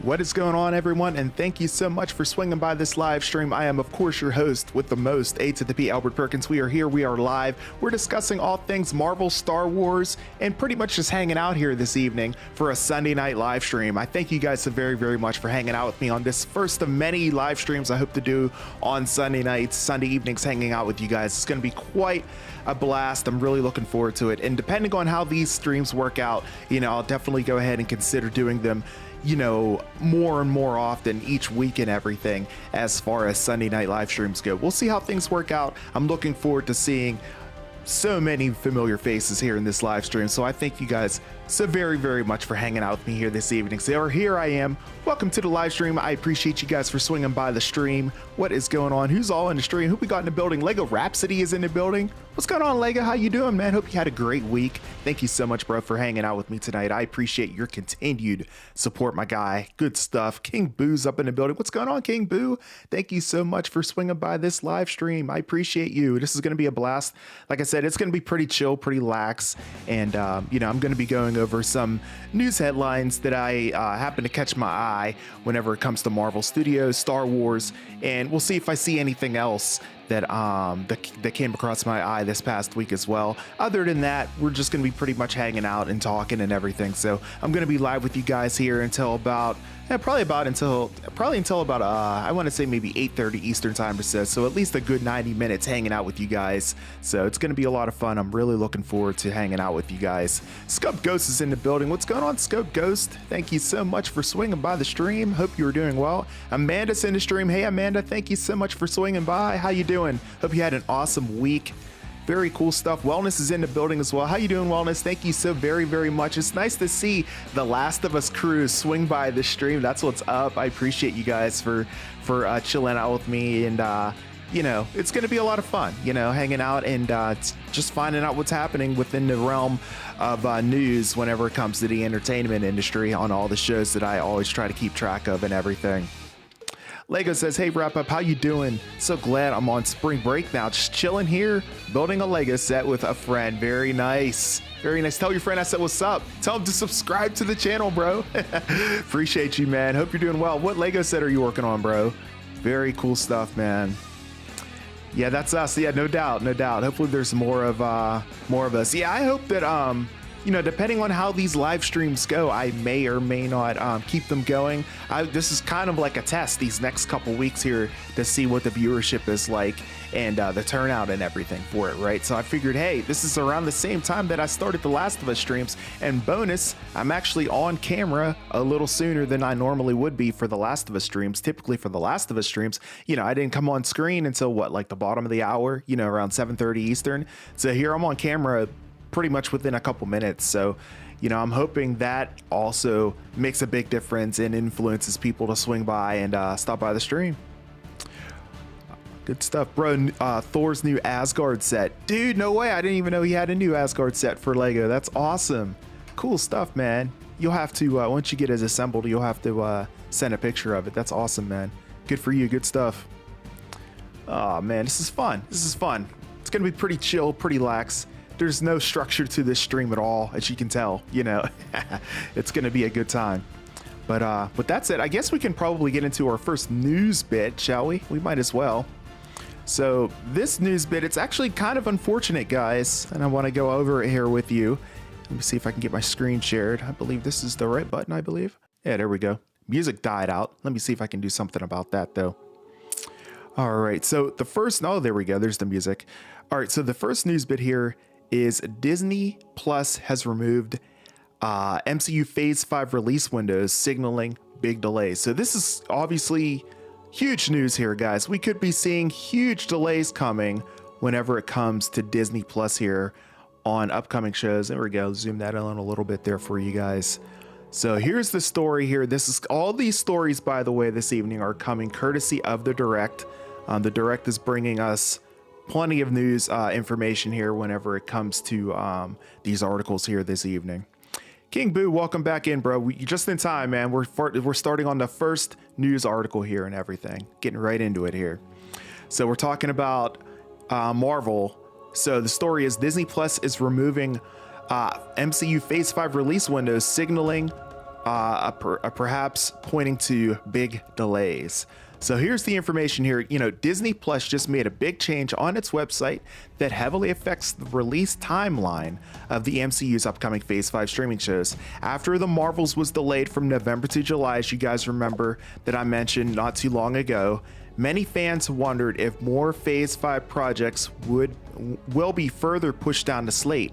What is going on, everyone? And thank you so much for swinging by this live stream. I am, of course, your host with the most, A to the P, Albert Perkins. We are here. We are live. We're discussing all things Marvel, Star Wars, and pretty much just hanging out here this evening for a Sunday night live stream. I thank you guys so very, very much for hanging out with me on this first of many live streams I hope to do on Sunday nights, Sunday evenings, hanging out with you guys. It's going to be quite a blast. I'm really looking forward to it. And depending on how these streams work out, I'll definitely go ahead and consider doing them more and more often each week and everything as far as Sunday night live streams go. We'll see how things work out. I'm looking forward to seeing so many familiar faces here in this live stream. So I thank you guys so very, very much for hanging out with me here this evening. So here I am. Welcome to the live stream. I appreciate you guys for swinging by the stream. What is going on? Who's all in the stream? Who we got in the building? Lego Rhapsody is in the building. What's going on, Lego? How you doing, man? Hope you had a great week. Thank you so much, bro, for hanging out with me tonight. I appreciate your continued support, my guy. Good stuff. King Boo's up in the building. What's going on, King Boo? Thank you so much for swinging by this live stream. I appreciate you. This is going to be a blast. Like I said, it's going to be pretty chill, pretty lax. And, I'm going to be going over some news headlines that I happen to catch my eye whenever it comes to Marvel Studios, Star Wars, and we'll see if I see anything else that that came across my eye this past week as well. Other than that, we're just going to be pretty much hanging out and talking and everything. So I'm going to be live with you guys here until about probably until about I want to say maybe 8:30 Eastern time or so. So at least a good 90 minutes hanging out with you guys. So it's going to be a lot of fun. I'm really looking forward to hanging out with you guys. Scope Ghost is in the building. What's going on, Scope Ghost? Thank you so much for swinging by the stream. Hope you are doing well. Amanda's in the stream. Hey, Amanda, thank you so much for swinging by. How you doing? Hope you had an awesome week. Very cool stuff. Wellness is in the building as well. How you doing, Wellness? Thank you so very, very much. It's nice to see the Last of Us crew swing by the stream. That's what's up. I appreciate you guys for chilling out with me, and it's going to be a lot of fun, hanging out and just finding out what's happening within the realm of news whenever it comes to the entertainment industry on all the shows that I always try to keep track of and everything. Lego says, hey, Wrap Up, how you doing? So glad I'm on spring break now. Just chilling here, building a Lego set with a friend. Very nice. Very nice. Tell your friend I said what's up. Tell him to subscribe to the channel, bro. Appreciate you, man. Hope you're doing well. What Lego set are you working on, bro? Very cool stuff, man. Yeah, that's us. Yeah, no doubt. No doubt. Hopefully there's more of us. Yeah, I hope that, depending on how these live streams go, I may or may not keep them going. This is kind of like a test these next couple weeks here to see what the viewership is like and the turnout and everything for it, right? So I figured, hey, this is around the same time that I started the Last of Us streams, and bonus, I'm actually on camera a little sooner than I normally would be for the Last of Us streams. Typically for the Last of Us streams, I didn't come on screen until like the bottom of the hour, around 7:30 Eastern. So here I'm on camera pretty much within a couple minutes. So, I'm hoping that also makes a big difference and influences people to swing by and stop by the stream. Good stuff, bro. Thor's new Asgard set. Dude, no way. I didn't even know he had a new Asgard set for Lego. That's awesome. Cool stuff, man. You'll have to, once you get it assembled, you'll have to send a picture of it. That's awesome, man. Good for you. Good stuff. Oh, man, this is fun. This is fun. It's going to be pretty chill, pretty lax. There's no structure to this stream at all, as you can tell, it's going to be a good time. But that's it. I guess we can probably get into our first news bit, shall we? We might as well. So this news bit, it's actually kind of unfortunate, guys, and I want to go over it here with you. Let me see if I can get my screen shared. I believe this is the right button, I believe. Yeah, there we go. Music died out. Let me see if I can do something about that, though. All right, so the first, oh, there we go. There's the music. All right, so the first news bit here is Disney Plus has removed MCU Phase 5 release windows, signaling big delays. So this is obviously huge news here, guys. We could be seeing huge delays coming whenever it comes to Disney Plus here on upcoming shows. There we go. Zoom that in a little bit there for you guys. So here's the story here. This is all these stories, by the way, this evening are coming courtesy of the Direct. The Direct is bringing us plenty of news information here whenever it comes to these articles here this evening. King Boo, welcome back in, bro. You just in time, man. We're starting on the first news article here and everything. Getting right into it here. So we're talking about Marvel. So the story is Disney Plus is removing MCU Phase 5 release windows, signaling perhaps pointing to big delays. So here's the information here. Disney Plus just made a big change on its website that heavily affects the release timeline of the MCU's upcoming Phase 5 streaming shows. After The Marvels was delayed from November to July, as you guys remember that I mentioned not too long ago, many fans wondered if more Phase 5 projects will be further pushed down the slate.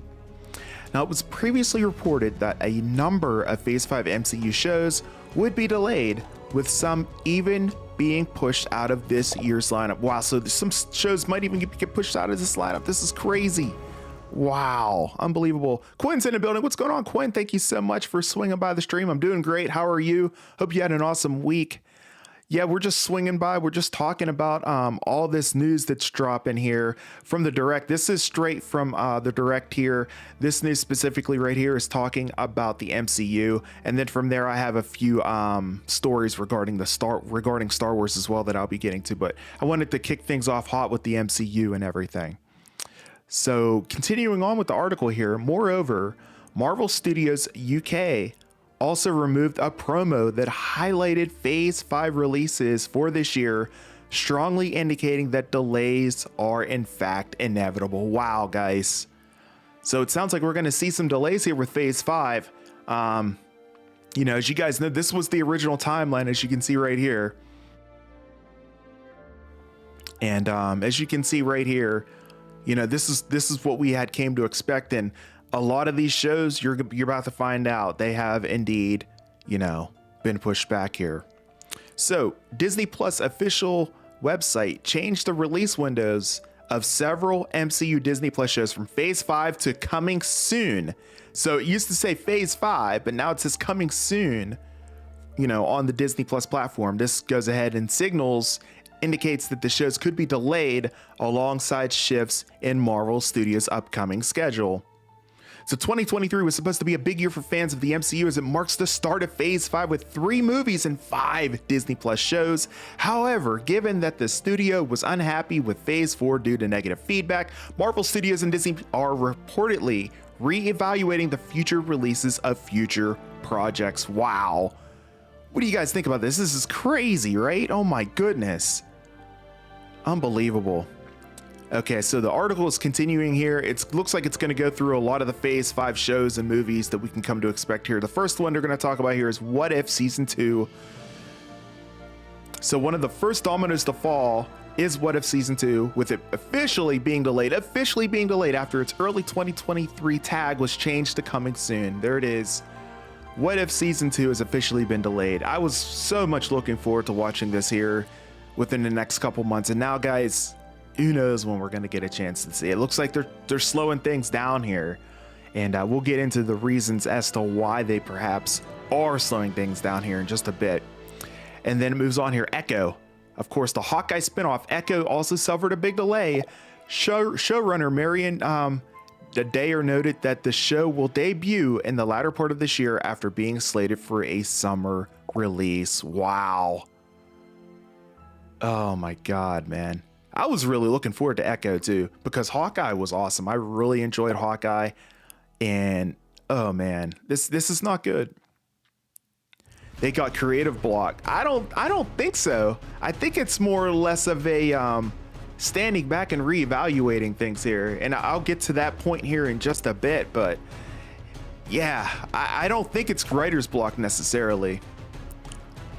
Now, it was previously reported that a number of Phase 5 MCU shows would be delayed, with some even being pushed out of this year's lineup. Wow, so some shows might even get pushed out of this lineup. This is crazy. Wow, unbelievable. Quinn's in the building. What's going on, Quinn? Thank you so much for swinging by the stream. I'm doing great. How are you? Hope you had an awesome week. Yeah, we're just swinging by. We're just talking about all this news that's dropping here from the Direct. This is straight from the Direct here. This news specifically right here is talking about the MCU, and then from there I have a few stories regarding Star Wars as well that I'll be getting to. But I wanted to kick things off hot with the MCU and everything. So continuing on with the article here. Moreover, Marvel Studios UK also removed a promo that highlighted Phase 5 releases for this year, strongly indicating that delays are in fact inevitable. Wow, guys. So it sounds like we're going to see some delays here with Phase 5. As you guys know, this was the original timeline, as you can see right here. And as you can see right here, this is what we had came to expect. And a lot of these shows, you're about to find out, they have indeed, been pushed back here. So Disney Plus official website changed the release windows of several MCU Disney Plus shows from Phase 5 to coming soon. So it used to say Phase 5, but now it says coming soon, on the Disney Plus platform. This goes ahead and indicates that the shows could be delayed alongside shifts in Marvel Studios' upcoming schedule. So 2023 was supposed to be a big year for fans of the MCU as it marks the start of Phase 5 with 3 movies and 5 Disney Plus shows. However, given that the studio was unhappy with Phase 4 due to negative feedback, Marvel Studios and Disney are reportedly re-evaluating the future releases of future projects. Wow. What do you guys think about this? This is crazy, right? Oh my goodness. Unbelievable. Okay, so the article is continuing here. It looks like it's going to go through a lot of the Phase 5 shows and movies that we can come to expect here. The first one they're going to talk about here is What If Season 2. So one of the first dominoes to fall is What If Season 2, with it officially being delayed after its early 2023 tag was changed to coming soon. There it is. What If Season 2 has officially been delayed. I was so much looking forward to watching this here within the next couple months. And now, guys, who knows when we're going to get a chance to see it. Looks like they're slowing things down here, and we'll get into the reasons as to why they perhaps are slowing things down here in just a bit. And then it moves on here. Echo, of course, the Hawkeye spinoff. Echo also suffered a big delay. Showrunner Marion Dayer noted that the show will debut in the latter part of this year after being slated for a summer release. Wow. Oh my God, man. I was really looking forward to Echo too, because Hawkeye was awesome. I really enjoyed Hawkeye, and oh man, this is not good. They got creative block. I don't think so. I think it's more or less of a standing back and reevaluating things here, and I'll get to that point here in just a bit. But yeah, I don't think it's writer's block necessarily.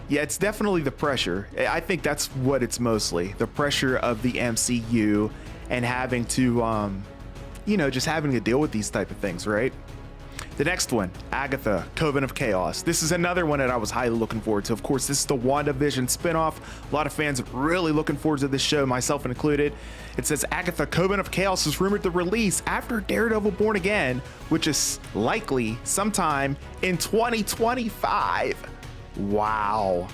Yeah, it's definitely the pressure. I think that's what it's mostly. The pressure of the MCU and having to, just having to deal with these type of things, right? The next one, Agatha, Coven of Chaos. This is another one that I was highly looking forward to. Of course, this is the WandaVision spinoff. A lot of fans are really looking forward to this show, myself included. It says Agatha, Coven of Chaos is rumored to release after Daredevil Born Again, which is likely sometime in 2025. Wow.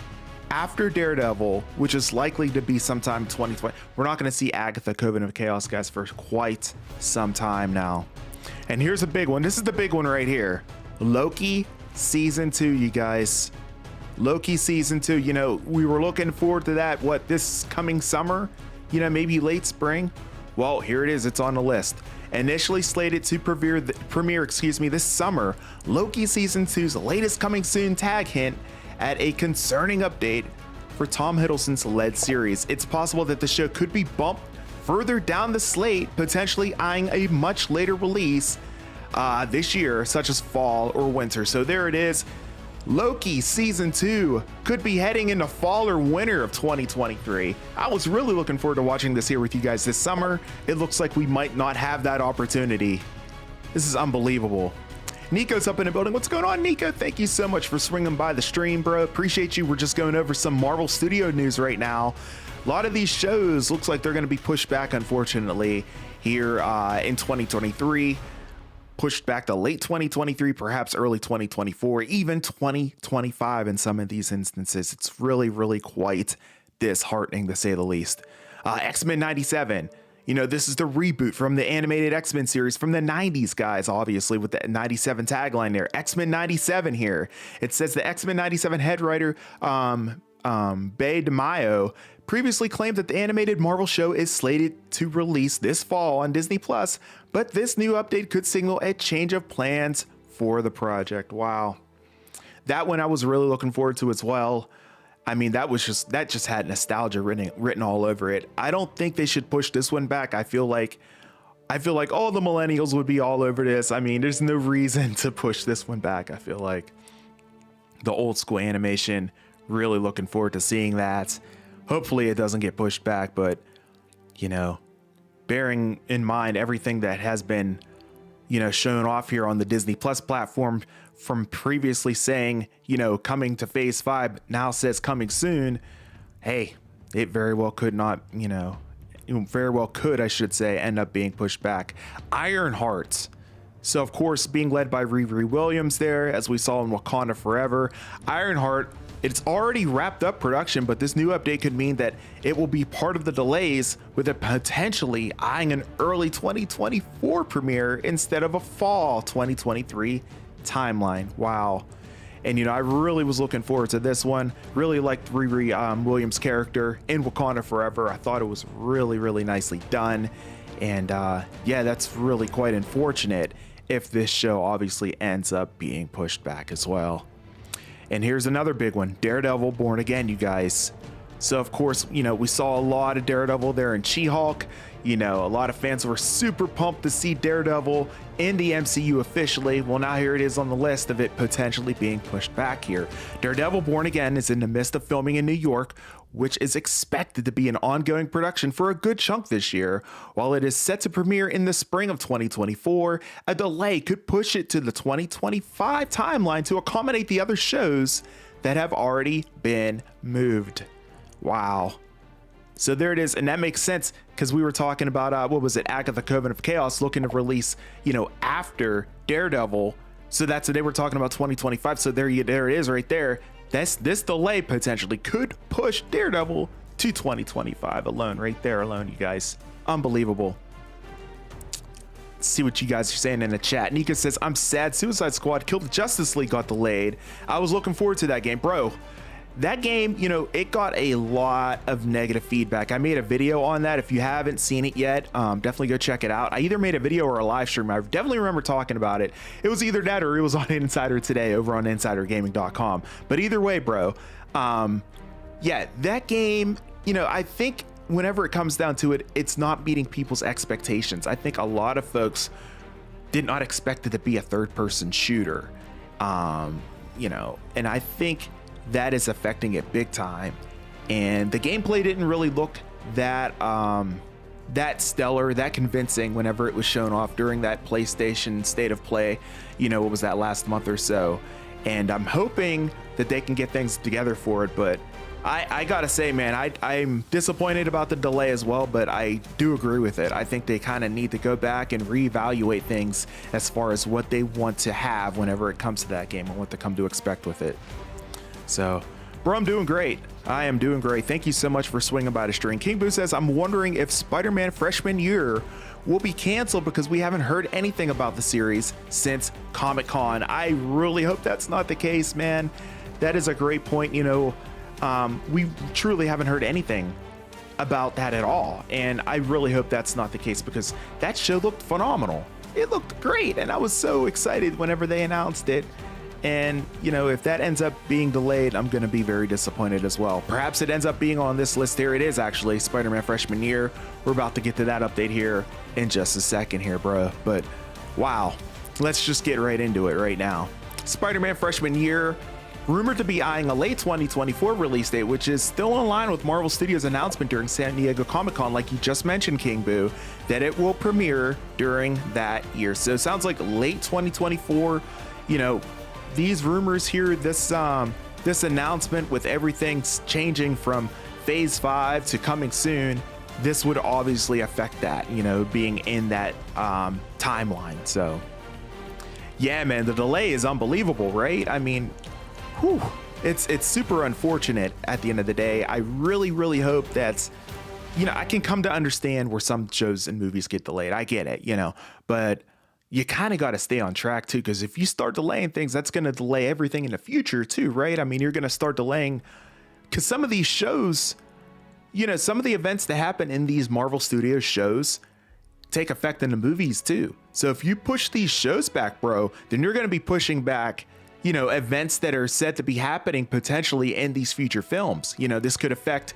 After Daredevil, which is likely to be sometime 2020, we're not going to see Agatha, Coven of Chaos, guys, for quite some time now. And here's a big one. This is the big one right here. Loki Season 2, you guys. Loki Season 2. We were looking forward to that, this coming summer? Maybe late spring? Well, here it is. It's on the list. Initially slated to premiere this summer, Loki Season 2's latest coming soon tag hint at a concerning update for Tom Hiddleston's led series. It's possible that the show could be bumped further down the slate, potentially eyeing a much later release this year, such as fall or winter. So there it is. Loki Season 2 could be heading into fall or winter of 2023. I was really looking forward to watching this here with you guys this summer. It looks like we might not have that opportunity. This is unbelievable. Nico's up in the building. What's going on, Nico? Thank you so much for swinging by the stream, bro. Appreciate you. We're just going over some Marvel Studio news right now. A lot of these shows looks like they're going to be pushed back, unfortunately, here in 2023. Pushed back to late 2023, perhaps early 2024, even 2025 in some of these instances. It's really, really quite disheartening, to say the least. X-Men 97. You know, this is the reboot from the animated X-Men series from the 90s, guys, obviously, with the 97 tagline there. X-Men 97 here. It says the X-Men 97 head writer, Bay DeMaio, previously claimed that the animated Marvel show is slated to release this fall on Disney+, but this new update could signal a change of plans for the project. Wow. That one I was really looking forward to as well. I mean, that just had nostalgia written all over it. I don't think they should push this one back. I feel like all the millennials would be all over this. I mean, there's no reason to push this one back. I feel like the old school animation, really looking forward to seeing that. Hopefully it doesn't get pushed back, but, you know, bearing in mind everything that has been, you know, shown off here on the Disney Plus platform from previously saying, you know, coming to phase 5, now says coming soon. Hey, it very well could not, you know, very well could, I should say, end up being pushed back. Ironheart. So, of course, being led by Riri Williams there, as we saw in Wakanda Forever. Ironheart, it's already wrapped up production, but this new update could mean that it will be part of the delays, with it potentially eyeing an early 2024 premiere instead of a fall 2023 timeline. Wow. And, you know, I really was looking forward to this one. Really liked Riri Williams' character in Wakanda Forever. I thought it was really, really nicely done. And yeah, that's really quite unfortunate if this show obviously ends up being pushed back as well. And here's another big one, Daredevil Born Again, you guys. So of course, you know, we saw a lot of Daredevil there in She-Hulk. You know, a lot of fans were super pumped to see Daredevil in the MCU officially. Well, now here it is on the list of it potentially being pushed back here. Daredevil Born Again is in the midst of filming in New York, which is expected to be an ongoing production for a good chunk this year. While it is set to premiere in the spring of 2024, a delay could push it to the 2025 timeline to accommodate the other shows that have already been moved. Wow. So there it is, and that makes sense because we were talking about what was it, Agatha Coven of Chaos looking to release, you know, after Daredevil. So that's what they were talking about, 2025. So there it is right there. This delay potentially could push Daredevil to 2025 alone, right there alone, you guys. Unbelievable. Let's see what you guys are saying in the chat. Nika says, I'm sad Suicide Squad Killed the Justice League got delayed. I was looking forward to that game, bro. That game, you know, it got a lot of negative feedback. I made a video on that. If you haven't seen it yet, definitely go check it out. I either made a video or a live stream. I definitely remember talking about it. It was either that or it was on Insider Today over on insidergaming.com. But either way, bro, yeah, that game, you know, I think whenever it comes down to it, it's not meeting people's expectations. I think a lot of folks did not expect it to be a third-person shooter, you know, and I think that is affecting it big time. And the gameplay didn't really look that that stellar, that convincing whenever it was shown off during that PlayStation State of Play, you know, what was that, last month or so. And I'm hoping that they can get things together for it, but I gotta say, man, I'm disappointed about the delay as well, but I do agree with it. I think they kind of need to go back and reevaluate things as far as what they want to have whenever it comes to that game and what to come to expect with it. So, bro, I'm doing great. I am doing great. Thank you so much for swinging by the stream. King Boo says, I'm wondering if Spider-Man Freshman Year will be canceled because we haven't heard anything about the series since Comic-Con. I really hope that's not the case, man. That is a great point. You know, we truly haven't heard anything about that at all. And I really hope that's not the case, because that show looked phenomenal. It looked great, and I was so excited whenever they announced it. And, you know, if that ends up being delayed, I'm going to be very disappointed as well. Perhaps it ends up being on this list. Here it is, actually, Spider-Man Freshman Year. We're about to get to that update here in just a second here, bro. But wow, let's just get right into it right now. Spider-Man Freshman Year, rumored to be eyeing a late 2024 release date, which is still in line with Marvel Studios' announcement during San Diego Comic-Con, like you just mentioned, King Boo, that it will premiere during that year. So it sounds like late 2024. You know, these rumors here, this announcement with everything changing from Phase 5 to coming soon, this would obviously affect that, you know, being in that timeline. So yeah, man, the delay is unbelievable, right? I mean, whew, it's super unfortunate at the end of the day. I really hope that's, you know, I can come to understand where some shows and movies get delayed. I get it, you know, but you kind of got to stay on track too, because if you start delaying things, that's going to delay everything in the future too, right? I mean, you're going to start delaying, because some of these shows, you know, some of the events that happen in these Marvel Studios shows take effect in the movies too. So if you push these shows back, bro, then you're going to be pushing back, you know, events that are said to be happening potentially in these future films. You know, this could affect,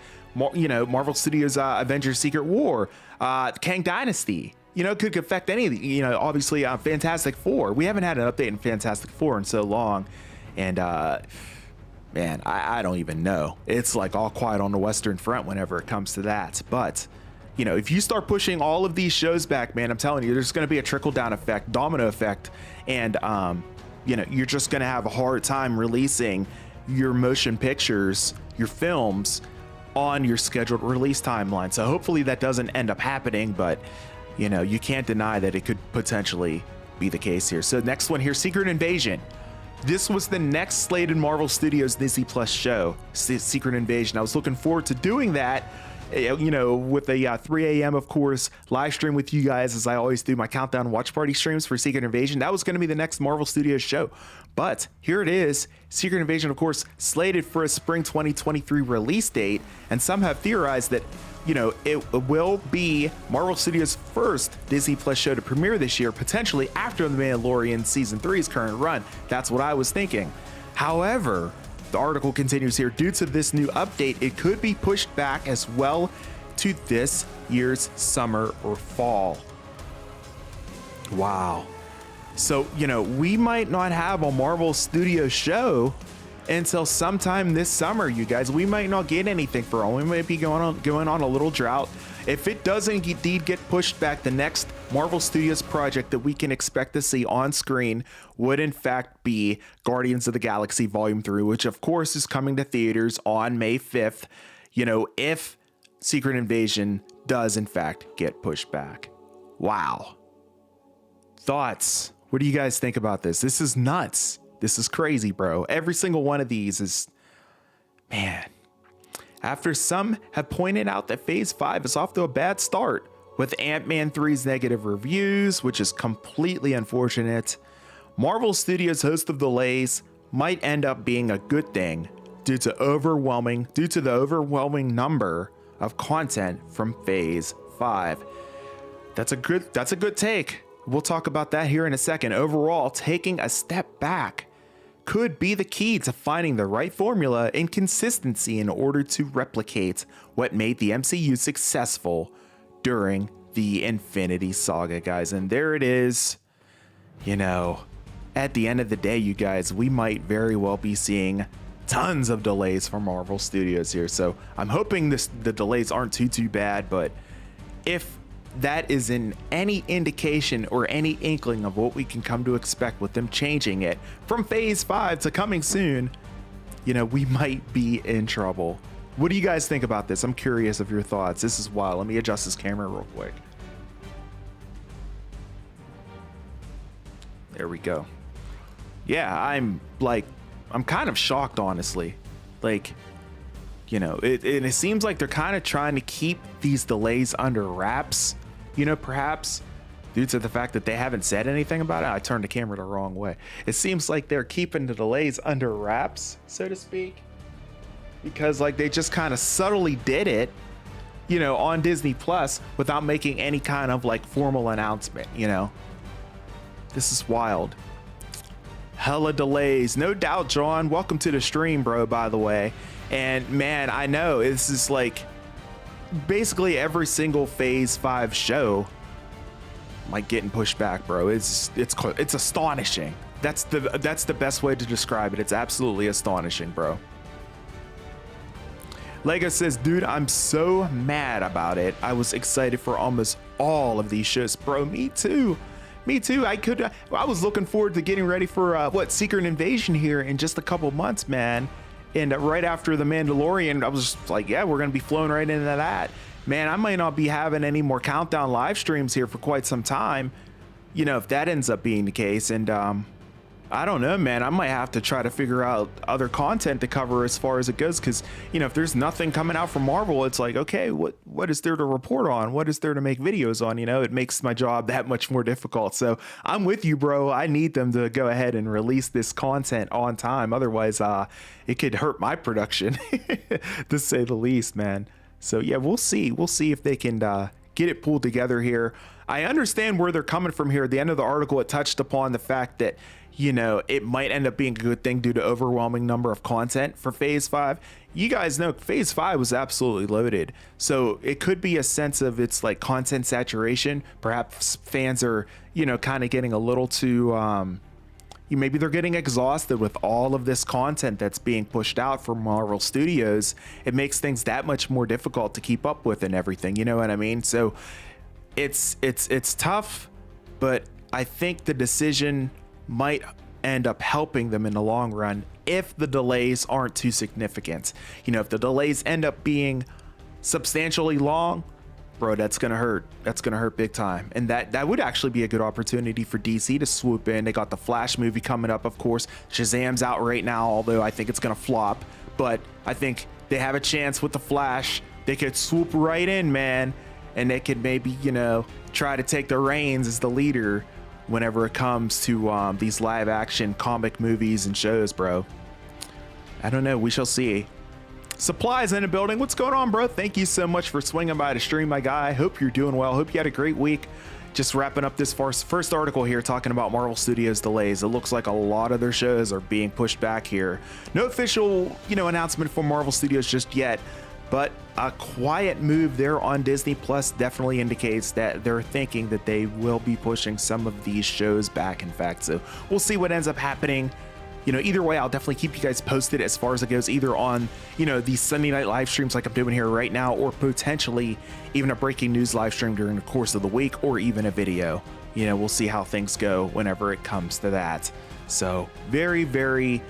you know, Marvel Studios' Avengers Secret War, Kang Dynasty. You know, it could affect any of the, you know, obviously Fantastic Four. We haven't had an update in Fantastic Four in so long. And man, I don't even know. It's like all quiet on the Western Front whenever it comes to that. But, you know, if you start pushing all of these shows back, man, I'm telling you, there's going to be a trickle down effect, domino effect. And, you know, you're just going to have a hard time releasing your motion pictures, your films on your scheduled release timeline. So hopefully that doesn't end up happening, but you know, you can't deny that it could potentially be the case here. So next one here, Secret Invasion. This was the next slated Marvel Studios Disney Plus show, Secret Invasion. I was looking forward to doing that, you know, with a 3 a.m. of course live stream with you guys, as I always do my countdown watch party streams for Secret Invasion. That was going to be the next Marvel Studios show, but here it is. Secret Invasion, of course, slated for a spring 2023 release date, and some have theorized that, you know, it will be Marvel Studios' first Disney Plus show to premiere this year, potentially after The Mandalorian Season 3's current run. That's what I was thinking. However, the article continues here, due to this new update, it could be pushed back as well to this year's summer or fall. Wow. So, you know, we might not have a Marvel Studios show until sometime this summer, you guys. We might not get anything for all. We might be going on a little drought. If it doesn't indeed get pushed back, the next Marvel Studios project that we can expect to see on screen would in fact be Guardians of the Galaxy Volume 3, which of course is coming to theaters on May 5th. You know, if Secret Invasion does in fact get pushed back. Wow. Thoughts? What do you guys think about this? This is nuts. This is crazy, bro. Every single one of these is, man. After some have pointed out that Phase 5 is off to a bad start with Ant-Man 3's negative reviews, which is completely unfortunate, Marvel Studios' host of delays might end up being a good thing due to the overwhelming number of content from Phase 5. That's a good take. We'll talk about that here in a second. Overall, taking a step back could be the key to finding the right formula and consistency in order to replicate what made the MCU successful during the Infinity Saga, guys. And there it is. You know, at the end of the day, you guys, we might very well be seeing tons of delays from Marvel Studios here. So I'm hoping the delays aren't too bad, but if that is in any indication or any inkling of what we can come to expect with them changing it from Phase 5 to coming soon, you know, we might be in trouble. What do you guys think about this? I'm curious of your thoughts. This is wild. Let me adjust this camera real quick. There we go. Yeah, I'm kind of shocked, honestly. Like, you know, it seems like they're kind of trying to keep these delays under wraps, you know, perhaps due to the fact that they haven't said anything about it. I turned the camera the wrong way. It seems like they're keeping the delays under wraps, so to speak, because like they just kind of subtly did it, you know, on Disney Plus without making any kind of like formal announcement, you know. This is wild. Hella delays, no doubt. John, welcome to the stream, bro, by the way. And man, I know this is like basically every single phase 5 show like getting pushed back, bro. It's astonishing. That's the best way to describe it. It's absolutely astonishing, bro. Lego says, dude, I'm so mad about it. I was excited for almost all of these shows, bro. Me too. Me too. I was looking forward to getting ready for Secret Invasion here in just a couple months, man. And right after The Mandalorian, I was just like, yeah, we're gonna be flowing right into that. Man, I might not be having any more countdown live streams here for quite some time, you know, if that ends up being the case. And I don't know, man, I might have to try to figure out other content to cover as far as it goes, because, you know, if there's nothing coming out from Marvel, it's like, okay, what is there to report on? What is there to make videos on? You know, it makes my job that much more difficult. So I'm with you, bro. I need them to go ahead and release this content on time. Otherwise, it could hurt my production, to say the least, man. So yeah, we'll see. We'll see if they can get it pulled together here. I understand where they're coming from here. At the end of the article, it touched upon the fact that, you know, it might end up being a good thing due to overwhelming number of content for phase 5. You guys know phase 5 was absolutely loaded. So it could be a sense of it's like content saturation. Perhaps fans are, you know, kind of getting a little too, maybe they're getting exhausted with all of this content that's being pushed out from Marvel Studios. It makes things that much more difficult to keep up with and everything. You know what I mean? So it's tough, but I think the decision might end up helping them in the long run if the delays aren't too significant. You know, if the delays end up being substantially long, bro, that's gonna hurt. That's gonna hurt big time. And that would actually be a good opportunity for DC to swoop in. They got the Flash movie coming up, of course. Shazam's out right now, although I think it's gonna flop, but I think they have a chance with the Flash. They could swoop right in, man, and they could maybe, you know, try to take the reins as the leader whenever it comes to these live action comic movies and shows, bro. I don't know. We shall see. Supplies in the building. What's going on, bro? Thank you so much for swinging by to stream, my guy. Hope you're doing well. Hope you had a great week. Just wrapping up this first article here talking about Marvel Studios delays. It looks like a lot of their shows are being pushed back here. No official, you know, announcement from Marvel Studios just yet, but a quiet move there on Disney Plus definitely indicates that they're thinking that they will be pushing some of these shows back, in fact. So we'll see what ends up happening. You know, either way, I'll definitely keep you guys posted as far as it goes, either on, you know, these Sunday night live streams like I'm doing here right now, or potentially even a breaking news live stream during the course of the week, or even a video. You know, we'll see how things go whenever it comes to that. So very, very,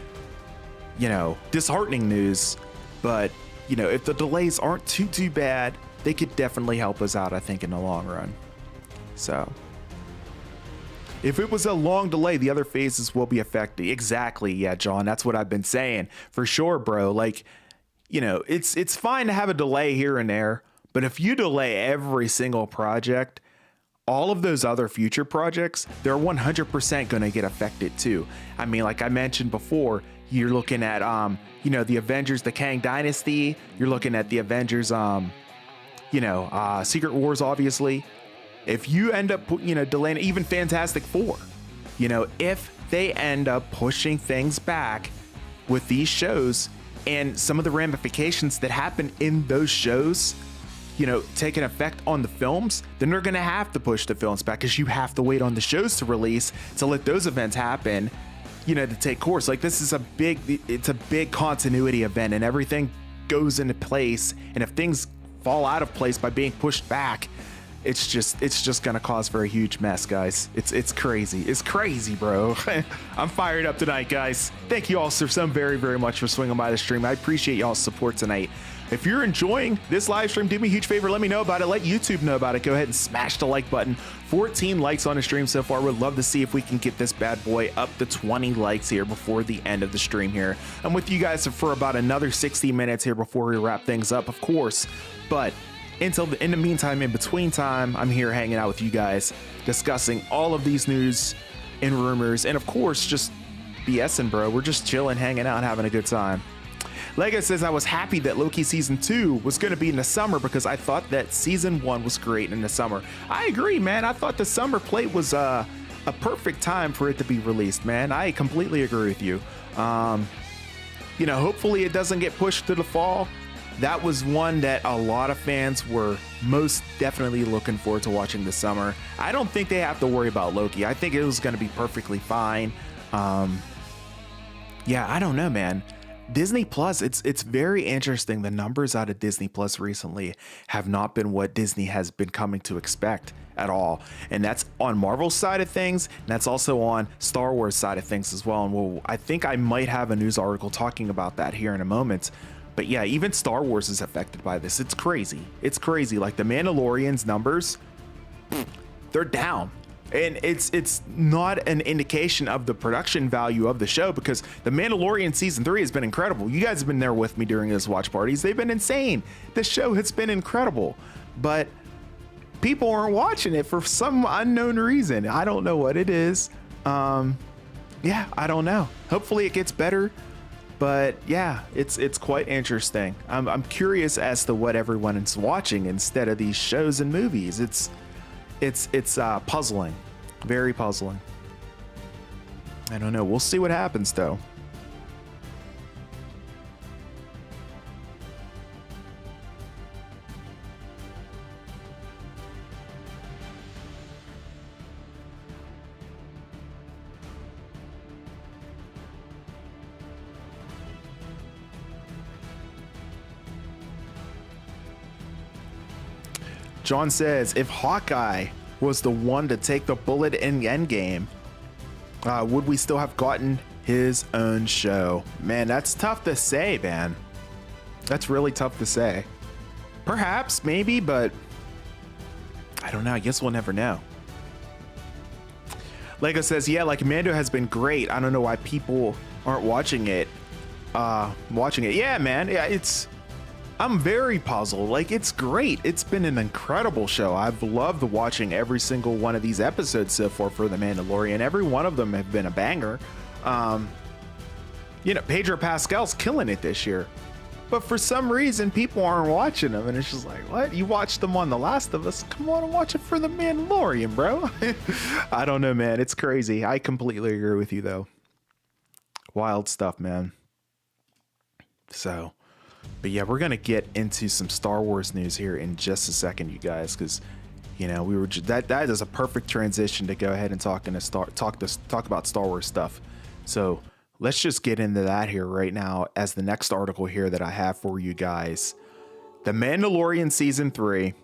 you know, disheartening news, but you know, if the delays aren't too bad, they could definitely help us out, I think, in the long run. So if it was a long delay, the other phases will be affected. Exactly. Yeah, John, that's what I've been saying for sure, bro. Like, you know, it's fine to have a delay here and there, but if you delay every single project, all of those other future projects, they're 100% going to get affected too. I mean, like I mentioned before, you're looking at, you know, the Avengers, the Kang Dynasty. You're looking at the Avengers, you know, Secret Wars, obviously. If you end up, you know, delaying even Fantastic Four, you know, if they end up pushing things back with these shows and some of the ramifications that happen in those shows, you know, take an effect on the films, then they're going to have to push the films back because you have to wait on the shows to release to let those events happen, you know, to take course. Like this is it's a big continuity event and everything goes into place. And if things fall out of place by being pushed back, it's just gonna cause for a huge mess, guys. It's crazy. It's crazy, bro. I'm fired up tonight, guys. Thank you all so very, very much for swinging by the stream. I appreciate y'all's support tonight. If you're enjoying this live stream, do me a huge favor, let me know about it. Let YouTube know about it. Go ahead and smash the like button. 14 likes on the stream so far. Would love to see if we can get this bad boy up to 20 likes here before the end of the stream here. I'm with you guys for about another 60 minutes here before we wrap things up, of course. But in the meantime, in between time, I'm here hanging out with you guys, discussing all of these news and rumors, and of course, just BSing, bro. We're just chilling, hanging out, having a good time. Lego says, I was happy that Loki season 2 was going to be in the summer because I thought that season 1 was great in the summer. I agree, man. I thought the summer plate was a perfect time for it to be released, man. I completely agree with you. You know, hopefully it doesn't get pushed to the fall. That was one that a lot of fans were most definitely looking forward to watching this summer. I don't think they have to worry about Loki. I think it was going to be perfectly fine. Yeah, I don't know, man. Disney Plus, it's very interesting. The numbers out of Disney Plus recently have not been what Disney has been coming to expect at all. And that's on Marvel's side of things. And that's also on Star Wars side of things as well. And I think I might have a news article talking about that here in a moment. But yeah, even Star Wars is affected by this. It's crazy. It's crazy. Like the Mandalorian's numbers, they're down. And it's not an indication of the production value of the show, because The Mandalorian season 3 has been incredible. You guys have been there with me during those watch parties. They've been insane. The show has been incredible, but people aren't watching it for some unknown reason. I don't know what it is. Yeah, I don't know. Hopefully it gets better, but yeah, it's quite interesting. I'm curious as to what everyone is watching instead of these shows and movies. It's puzzling, very puzzling. I don't know. We'll see what happens though. John says, if Hawkeye was the one to take the bullet in Endgame, would we still have gotten his own show? Man, that's tough to say, man. That's really tough to say. Perhaps, maybe, but I don't know. I guess we'll never know. Lego says, yeah, like Mando has been great. I don't know why people aren't watching it. Yeah, man. Yeah, I'm very puzzled. Like, it's great. It's been an incredible show. I've loved watching every single one of these episodes so far for The Mandalorian. Every one of them have been a banger. You know, Pedro Pascal's killing it this year. But for some reason, people aren't watching them. And it's just like, what? You watched them on The Last of Us? Come on and watch it for The Mandalorian, bro. I don't know, man. It's crazy. I completely agree with you, though. Wild stuff, man. So... but yeah, we're gonna get into some Star Wars news here in just a second, you guys, because you know we were that is a perfect transition to go ahead and talk about Star Wars stuff. So let's just get into that here right now as the next article here that I have for you guys. The Mandalorian season 3.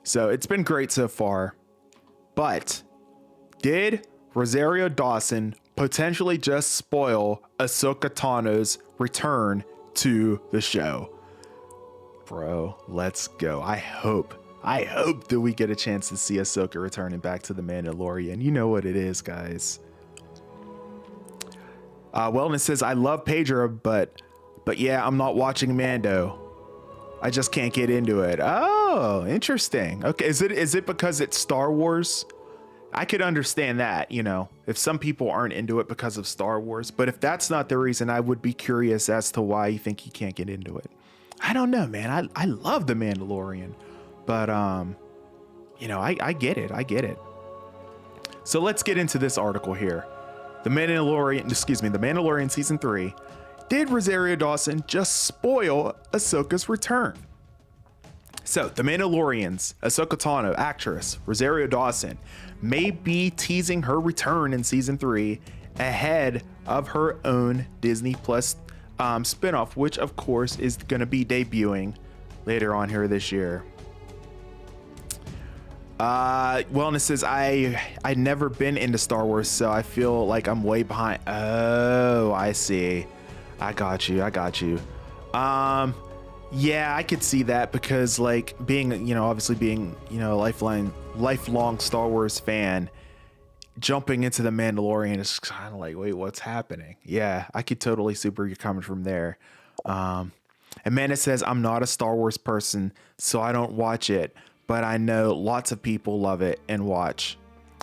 So it's been great so far, but did Rosario Dawson potentially just spoil Ahsoka Tano's return to the show? Bro, let's go. I hope that we get a chance to see Ahsoka returning back to the Mandalorian. You know what it is, guys. Wellness says, I love Pedro, but yeah, I'm not watching Mando. I just can't get into it. Oh, interesting. Okay, is it because it's Star Wars? I could understand that, you know, if some people aren't into it because of Star Wars, but if that's not the reason, I would be curious as to why you think you can't get into it. I don't know, man. I love The Mandalorian, but, you know, I get it. I get it. So let's get into this article here. The Mandalorian season 3. Did Rosario Dawson just spoil Ahsoka's return? So, The Mandalorian's Ahsoka Tano actress Rosario Dawson may be teasing her return in season 3 ahead of her own Disney Plus spinoff, which of course is going to be debuting later on here this year. Wellness says, I've never been into Star Wars, so I feel like I'm way behind. Oh, I see. I got you. Yeah, I could see that because, like, being, you know, obviously being, you know, a lifelong Star Wars fan, jumping into The Mandalorian is kind of like, wait, what's happening? Yeah, I could totally see where you're coming from there. Amanda says, I'm not a Star Wars person, so I don't watch it, but I know lots of people love it and watch.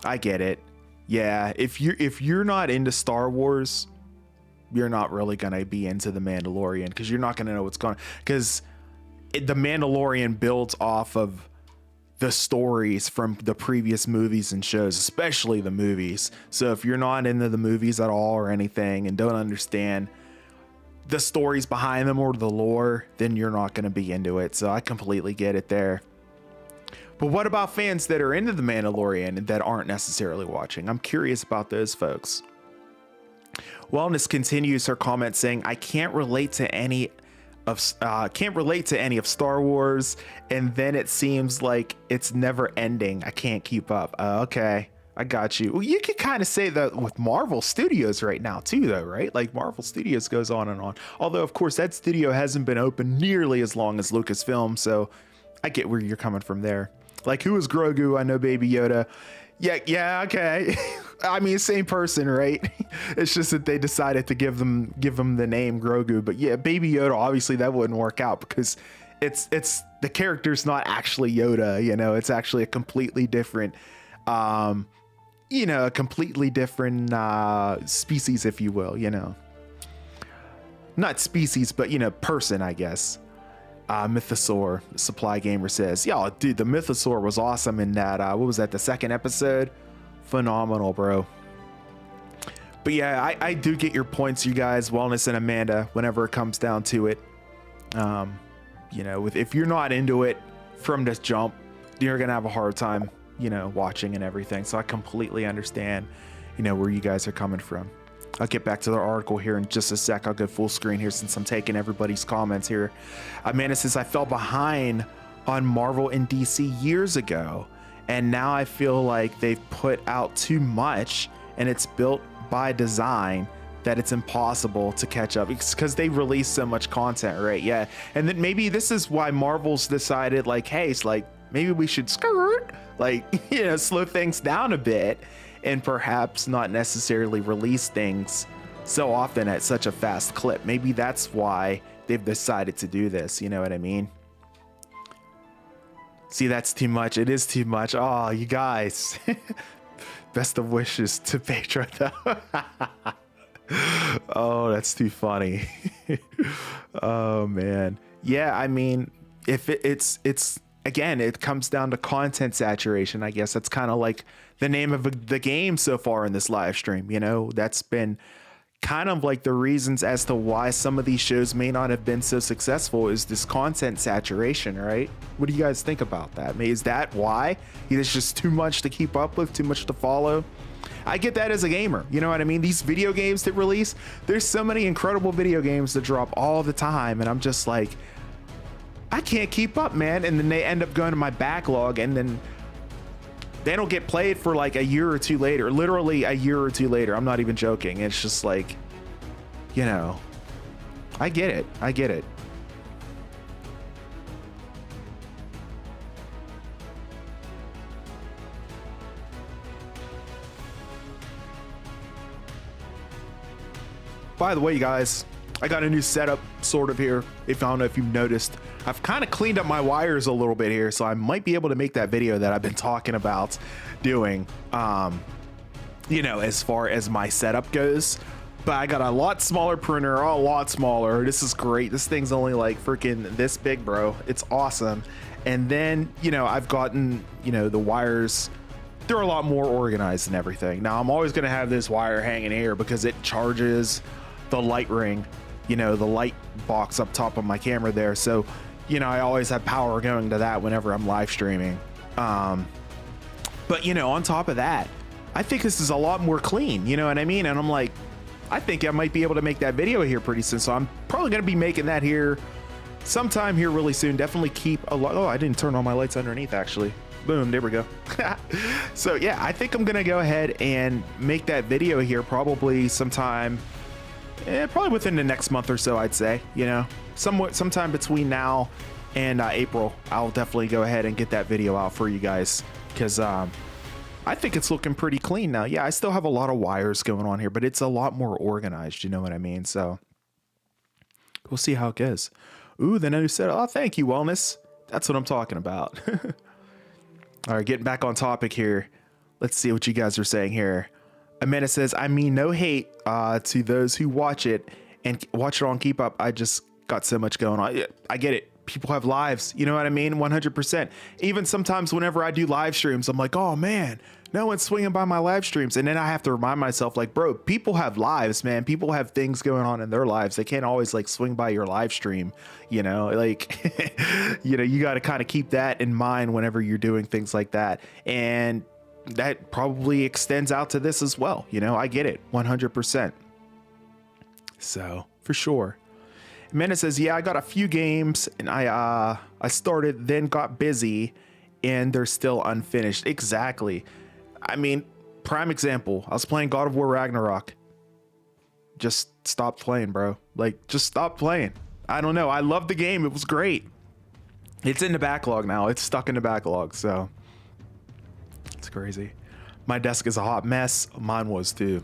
I get it. Yeah, if you're not into Star Wars, you're not really going to be into the Mandalorian, because you're not going to know what's going on, because the Mandalorian builds off of the stories from the previous movies and shows, especially the movies. So if you're not into the movies at all or anything and don't understand the stories behind them or the lore, then you're not going to be into it. So I completely get it there. But what about fans that are into the Mandalorian and that aren't necessarily watching? I'm curious about those folks. Wellness continues her comment saying, I can't relate to any of Star Wars, and then it seems like it's never ending. I can't keep up. Okay, I got you. Well, you could kind of say that with Marvel Studios right now too, though, right? Like Marvel Studios goes on and on. Although, of course, that studio hasn't been open nearly as long as Lucasfilm, so I get where you're coming from there. Like, who is Grogu? I know Baby Yoda. Yeah, okay. I mean, same person, right? It's just that they decided to give them the name Grogu. But yeah, Baby Yoda, obviously that wouldn't work out, because it's the character's not actually Yoda, you know. It's actually a completely different species, if you will, you know. Not species, but, you know, person, I guess. Mythosaur, Supply Gamer says, yeah, dude, the Mythosaur was awesome in that, what was that, the second episode? Phenomenal, bro. But yeah, I do get your points, you guys, Wellness and Amanda, whenever it comes down to it. You know, if you're not into it from this jump, you're gonna have a hard time, you know, watching and everything. So I completely understand, you know, where you guys are coming from. I'll get back to the article here in just a sec. I'll go full screen here since I'm taking everybody's comments here. Amanda says, I fell behind on Marvel and DC years ago, and now I feel like they've put out too much, and it's built by design that it's impossible to catch up. It's because they release so much content, right? Yeah. And then maybe this is why Marvel's decided, like, hey, it's like, maybe we should like, you know, slow things down a bit, and perhaps not necessarily release things so often at such a fast clip. Maybe that's why they've decided to do this. You know what I mean? See, that's too much. It is too much. Oh, you guys. Best of wishes to Pedro, though. Oh, that's too funny. Oh, man. Yeah, I mean, if it's again, it comes down to content saturation. I guess that's kind of like the name of the game so far in this live stream. You know, that's been kind of like the reasons as to why some of these shows may not have been so successful, is this content saturation, right? What do you guys think about that? I mean, is that why? It's just too much to keep up with, too much to follow. I get that as a gamer, you know what I mean? These video games that release, there's so many incredible video games that drop all the time, and I'm just like, I can't keep up, man. And then they end up going to my backlog, and then they don't get played for like a year or two later, literally a year or two later. I'm not even joking. It's just like, you know, I get it. I get it. By the way, you guys, I got a new setup sort of here. If I don't know if you've noticed, I've kind of cleaned up my wires a little bit here, so I might be able to make that video that I've been talking about doing, you know, as far as my setup goes. But I got a lot smaller printer, a lot smaller. This is great. This thing's only like freaking this big, bro. It's awesome. And then, you know, I've gotten, you know, the wires, they're a lot more organized and everything. Now I'm always going to have this wire hanging here because it charges the light ring, you know, the light box up top of my camera there. So, you know, I always have power going to that whenever I'm live streaming. But, you know, on top of that, I think this is a lot more clean, you know what I mean? And I'm like, I think I might be able to make that video here pretty soon. So I'm probably going to be making that here sometime here really soon. Definitely keep a lot. Oh, I didn't turn on my lights underneath, actually. Boom, there we go. So yeah, I think I'm going to go ahead and make that video here probably sometime, probably within the next month or so, I'd say, you know, sometime between now and April. I'll definitely go ahead and get that video out for you guys, because I think it's looking pretty clean now. Yeah, I still have a lot of wires going on here, but it's a lot more organized, you know what I mean? So we'll see how it goes. Ooh, the new set. Oh, thank you, Wellness. That's what I'm talking about. All right, getting back on topic here. Let's see what you guys are saying here. Amanda says, I mean, no hate to those who watch it on Keep Up. I just got so much going on. I get it. People have lives. You know what I mean? 100%. Even sometimes whenever I do live streams, I'm like, oh man, no one's swinging by my live streams. And then I have to remind myself, like, bro, people have lives, man. People have things going on in their lives. They can't always like swing by your live stream, you know, like, you know, you got to kind of keep that in mind whenever you're doing things like that. And that probably extends out to this as well. You know, I get it 100%. So for sure. Amanda says, yeah, I got a few games and I started, then got busy and they're still unfinished. Exactly. I mean, prime example, I was playing God of War Ragnarok. Just stop playing, bro. Like, just stop playing. I don't know. I love the game. It was great. It's in the backlog now. It's stuck in the backlog. So it's crazy. My desk is a hot mess. Mine was too.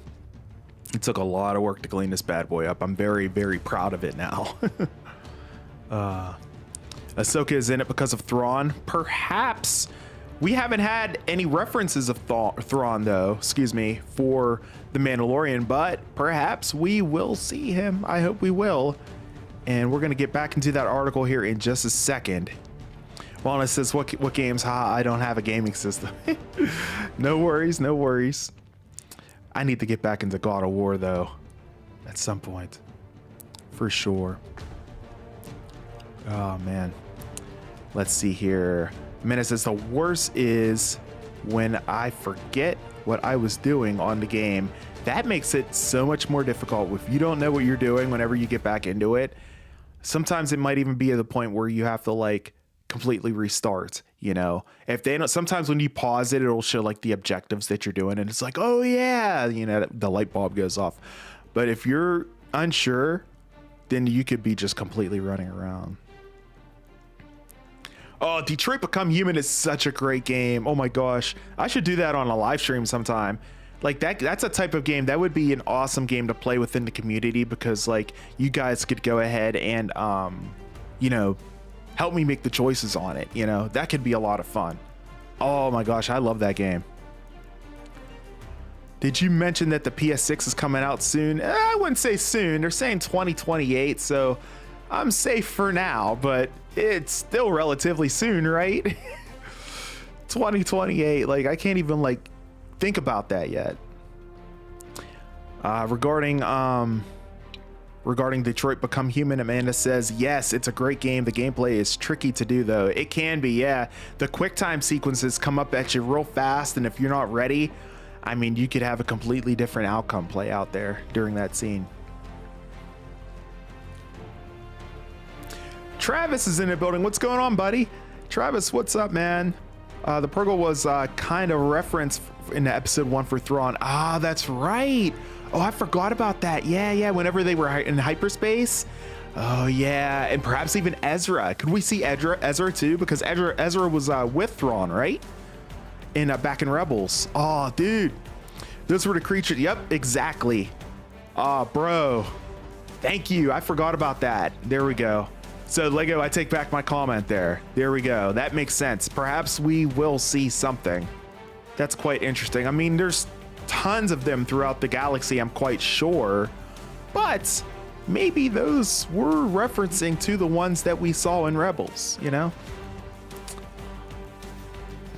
It took a lot of work to clean this bad boy up. I'm very, very proud of it now. Ahsoka is in it because of Thrawn. Perhaps. We haven't had any references of Thrawn, though, excuse me, for The Mandalorian, but perhaps we will see him. I hope we will. And we're going to get back into that article here in just a second. Wellness says, what games? Ha, I don't have a gaming system. No worries, no worries. I need to get back into God of War, though, at some point. For sure. Oh, man. Let's see here. Minna says, the worst is when I forget what I was doing on the game. That makes it so much more difficult. If you don't know what you're doing whenever you get back into it, sometimes it might even be at the point where you have to, like, completely restart, you know. If they don't, sometimes when you pause it, it'll show like the objectives that you're doing and it's like, oh yeah, you know, the light bulb goes off. But if you're unsure, then you could be just completely running around. Oh, Detroit Become Human is such a great game. Oh my gosh, I should do that on a live stream sometime. Like that's a type of game that would be an awesome game to play within the community, because like you guys could go ahead and you know, help me make the choices on it. You know, that could be a lot of fun. Oh my gosh, I love that game. Did you mention that the PS6 is coming out soon? I wouldn't say soon. They're saying 2028, so I'm safe for now, but it's still relatively soon, right? 2028, like I can't even like think about that yet. Regarding Detroit Become Human, Amanda says, yes, it's a great game. The gameplay is tricky to do, though. It can be, yeah. The quick time sequences come up at you real fast, and if you're not ready, I mean, you could have a completely different outcome play out there during that scene. Travis is in the building. What's going on, buddy? Travis, what's up, man? The Purgle was kind of referenced in episode 1 for Thrawn. Ah, that's right. Oh, I forgot about that. Yeah. Whenever they were in hyperspace. Oh, yeah. And perhaps even Ezra. Could we see Ezra too? Because Ezra was with Thrawn, right? Back in Rebels. Oh, dude. Those were the creatures. Yep, exactly. Oh, bro. Thank you. I forgot about that. There we go. So, Lego, I take back my comment there. There we go. That makes sense. Perhaps we will see something. That's quite interesting. I mean, there's tons of them throughout the galaxy, I'm quite sure, but maybe those were referencing to the ones that we saw in Rebels, you know.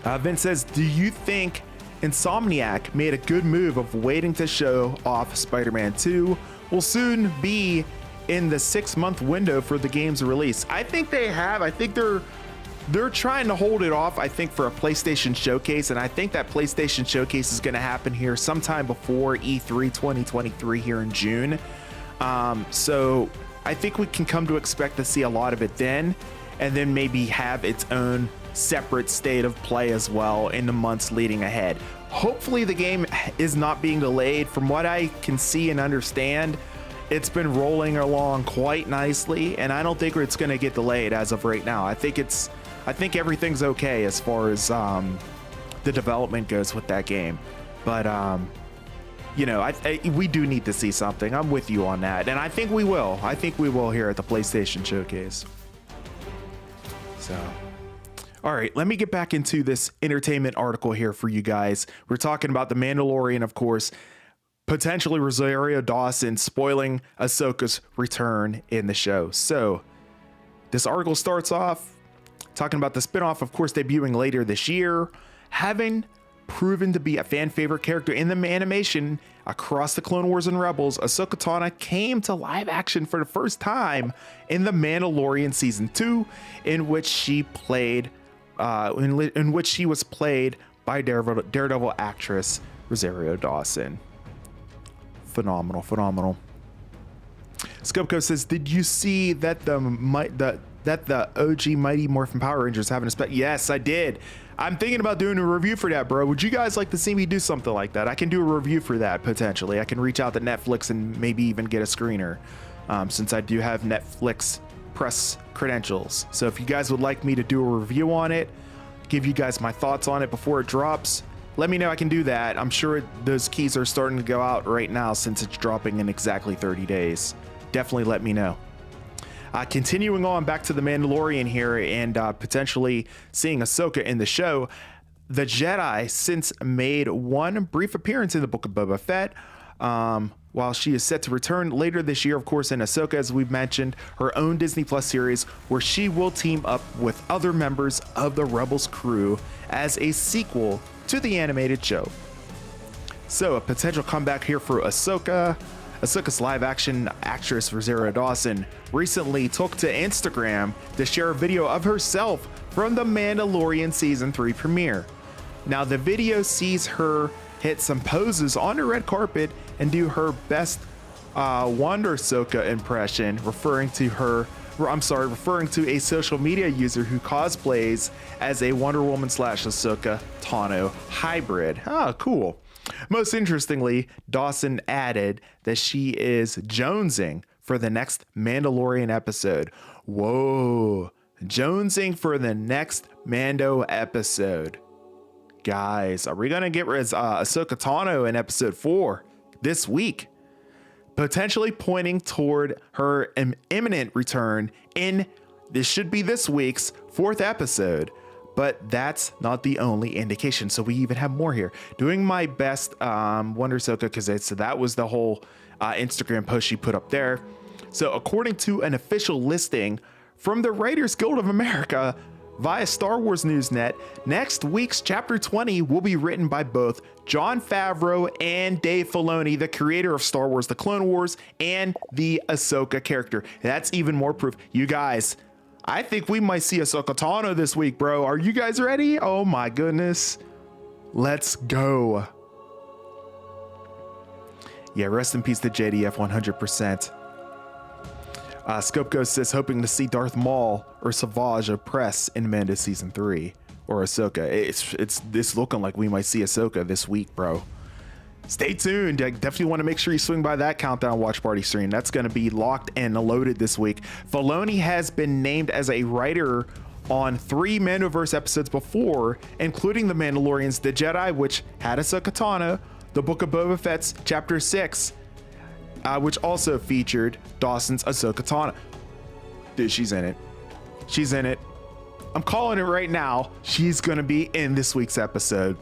Vince says, do you think Insomniac made a good move of waiting to show off Spider-Man 2? Will soon be in the 6-month window for the game's release. I think they have. I think they're trying to hold it off, I think, for a PlayStation showcase, and I think that PlayStation showcase is going to happen here sometime before E3 2023 here in June. So I think we can come to expect to see a lot of it then, and then maybe have its own separate state of play as well in the months leading ahead. Hopefully the game is not being delayed. From what I can see and understand, it's been rolling along quite nicely, and I don't think it's going to get delayed as of right now. I think everything's okay as far as the development goes with that game. But you know, we do need to see something. I'm with you on that, and I think we will. I think we will here at the PlayStation Showcase. So, all right, let me get back into this entertainment article here for you guys. We're talking about The Mandalorian, of course. potentially Rosario Dawson spoiling Ahsoka's return in the show. So this article starts off talking about the spinoff, of course, debuting later this year, having proven to be a fan favorite character in the animation across the Clone Wars and Rebels. Ahsoka Tano came to live action for the first time in The Mandalorian season 2, in which she played, in which she was played by Daredevil actress Rosario Dawson. Phenomenal, phenomenal. Scopco says, did you see that the OG Mighty Morphin Power Rangers having a spec? Yes, I did. I'm thinking about doing a review for that, bro. Would you guys like to see me do something like that? I can do a review for that potentially. I can reach out to Netflix and maybe even get a screener, since I do have Netflix press credentials. So if you guys would like me to do a review on it, give you guys my thoughts on it before it drops, let me know. I can do that. I'm sure those keys are starting to go out right now since it's dropping in exactly 30 days. Definitely let me know. Continuing on back to The Mandalorian here and potentially seeing Ahsoka in the show, the Jedi since made one brief appearance in the Book of Boba Fett, while she is set to return later this year, of course, in Ahsoka, as we've mentioned, her own Disney Plus series where she will team up with other members of the Rebels crew as a sequel to the animated show. So a potential comeback here for Ahsoka. Ahsoka's live-action actress Rosario Dawson recently took to Instagram to share a video of herself from the Mandalorian Season 3 premiere. Now, the video sees her hit some poses on the red carpet and do her best Wonder Ahsoka impression, referring to a social media user who cosplays as a Wonder Woman / Ahsoka Tano hybrid. Ah, cool. Most interestingly, Dawson added that she is jonesing for the next Mandalorian episode. Whoa, jonesing for the next Mando episode. Guys, are we going to get Ahsoka Tano in episode 4 this week? Potentially pointing toward her imminent return in, this should be this week's 4th episode. But that's not the only indication. So we even have more here. Doing my best, Wonder Ahsoka, because that was the whole Instagram post she put up there. So according to an official listing from the Writers Guild of America via Star Wars Newsnet, next week's Chapter 20 will be written by both Jon Favreau and Dave Filoni, the creator of Star Wars: The Clone Wars and the Ahsoka character. That's even more proof. You guys, I think we might see Ahsoka Tano this week, bro. Are you guys ready? Oh my goodness. Let's go. Yeah, rest in peace to JDF 100%. Scope says hoping to see Darth Maul or Savage Opress in Mando Season 3 or Ahsoka. It's looking like we might see Ahsoka this week, bro. Stay tuned. I definitely want to make sure you swing by that Countdown Watch Party stream. That's going to be locked and loaded this week. Filoni has been named as a writer on 3 Mandoverse episodes before, including The Mandalorian's The Jedi, which had Ahsoka Tano, The Book of Boba Fett's Chapter 6, which also featured Dawson's Ahsoka Tano. Dude, she's in it. She's in it. I'm calling it right now. She's going to be in this week's episode.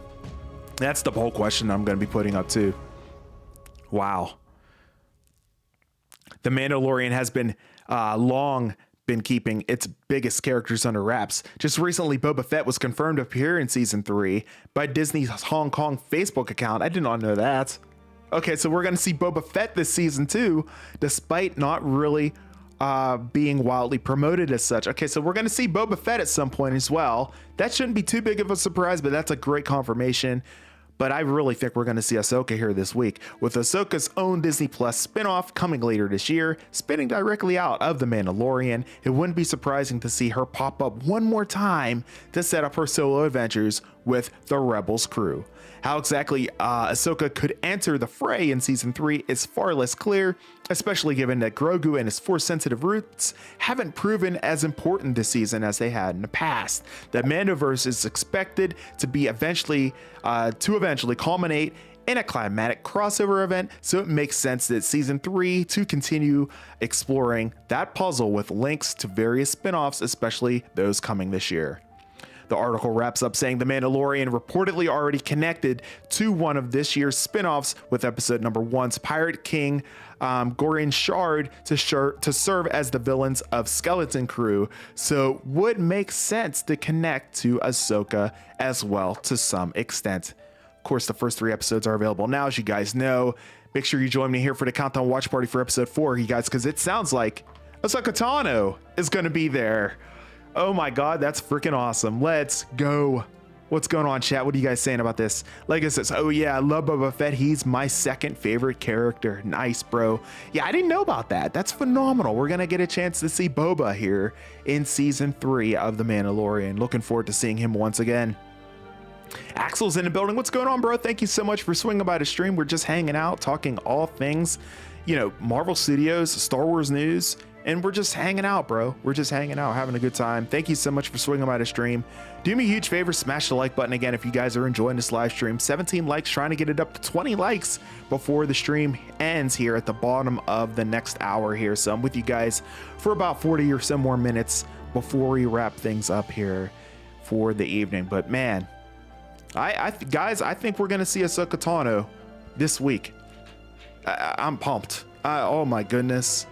That's the poll question I'm going to be putting up too. Wow. The Mandalorian has been long been keeping its biggest characters under wraps. Just recently, Boba Fett was confirmed to appear in Season 3 by Disney's Hong Kong Facebook account. I did not know that. Okay, so we're going to see Boba Fett this season too, despite not really being wildly promoted as such. Okay, so we're going to see Boba Fett at some point as well. That shouldn't be too big of a surprise, but that's a great confirmation. But I really think we're going to see Ahsoka here this week, with Ahsoka's own Disney Plus spinoff coming later this year, spinning directly out of The Mandalorian. It wouldn't be surprising to see her pop up one more time to set up her solo adventures with the Rebels crew. How exactly Ahsoka could enter the fray in Season 3 is far less clear, especially given that Grogu and his Force-sensitive roots haven't proven as important this season as they had in the past. The Mandoverse is expected to be eventually culminate in a climatic crossover event, so it makes sense that Season 3 to continue exploring that puzzle with links to various spin-offs, especially those coming this year. The article wraps up saying The Mandalorian reportedly already connected to one of this year's spin-offs, with episode number 1's Pirate King Gorin Shard to serve as the villains of Skeleton Crew, so would make sense to connect to Ahsoka as well to some extent. Of course, the first 3 episodes are available now, as you guys know. Make sure you join me here for the Countdown Watch Party for episode 4, you guys, because it sounds like Ahsoka Tano is going to be there. Oh my god, that's freaking awesome. Let's go. What's going on, chat? What are you guys saying about this? Lego says, oh yeah, I love Boba Fett. He's my second favorite character. Nice, bro. Yeah, I didn't know about that. That's phenomenal. We're going to get a chance to see Boba here in season 3 of The Mandalorian. Looking forward to seeing him once again. Axel's in the building. What's going on, bro? Thank you so much for swinging by the stream. We're just hanging out, talking all things, you know, Marvel Studios, Star Wars news, and we're just hanging out, bro. We're just hanging out, having a good time. Thank you so much for swinging by the stream. Do me a huge favor, smash the like button again if you guys are enjoying this live stream. 17 likes, trying to get it up to 20 likes before the stream ends here at the bottom of the next hour here. So I'm with you guys for about 40 or so more minutes before we wrap things up here for the evening. But man, guys, I think we're gonna see Ahsoka Tano this week. I'm pumped. Oh my goodness.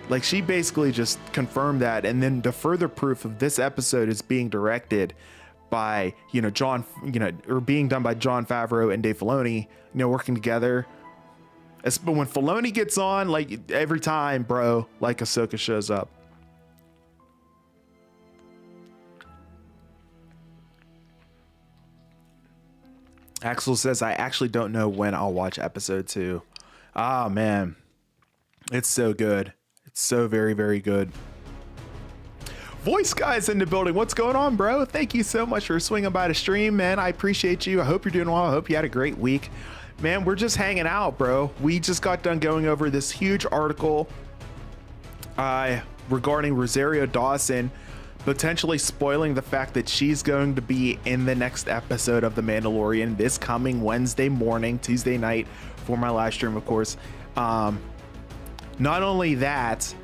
Like, she basically just confirmed that, and then the further proof of this episode is being directed by, you know, or being done by Jon Favreau and Dave Filoni, you know, working together. But when Filoni gets on, like, every time, bro, like, Ahsoka shows up. Axel says, I actually don't know when I'll watch episode 2. Ah, man. It's so good. It's so very, very good. Voice Guy's in the building. What's going on, bro? Thank you so much for swinging by the stream, man. I appreciate you. I hope you're doing well. I hope you had a great week. Man, we're just hanging out, bro. We just got done going over this huge article regarding Rosario Dawson potentially spoiling the fact that she's going to be in the next episode of The Mandalorian this coming Wednesday morning, Tuesday night, for my live stream, of course. Not only that,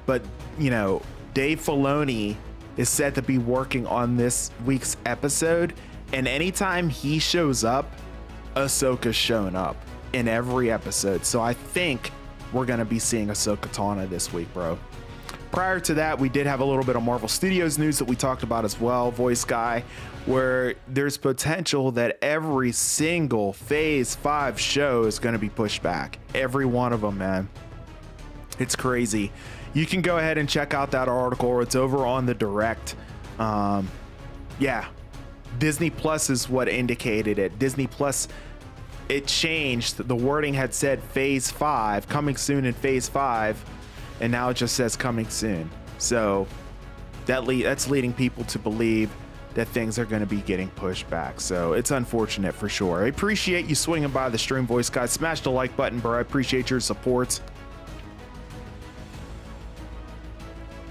but, you know, Dave Filoni is said to be working on this week's episode, and anytime he shows up, Ahsoka's showing up in every episode. So I think we're going to be seeing Ahsoka Tano this week, bro. Prior to that, we did have a little bit of Marvel Studios news that we talked about as well, Voice Guy, where there's potential that every single Phase 5 show is going to be pushed back. Every one of them, man. It's crazy. You can go ahead and check out that article. It's over on the direct. Yeah, Disney Plus is what indicated it. Disney Plus, it changed. The wording had said Phase 5, coming soon in Phase 5, and now it just says coming soon. So that's leading people to believe that things are going to be getting pushed back. So it's unfortunate for sure. I appreciate you swinging by the stream, Voice Guys. Smash the like button, bro. I appreciate your support.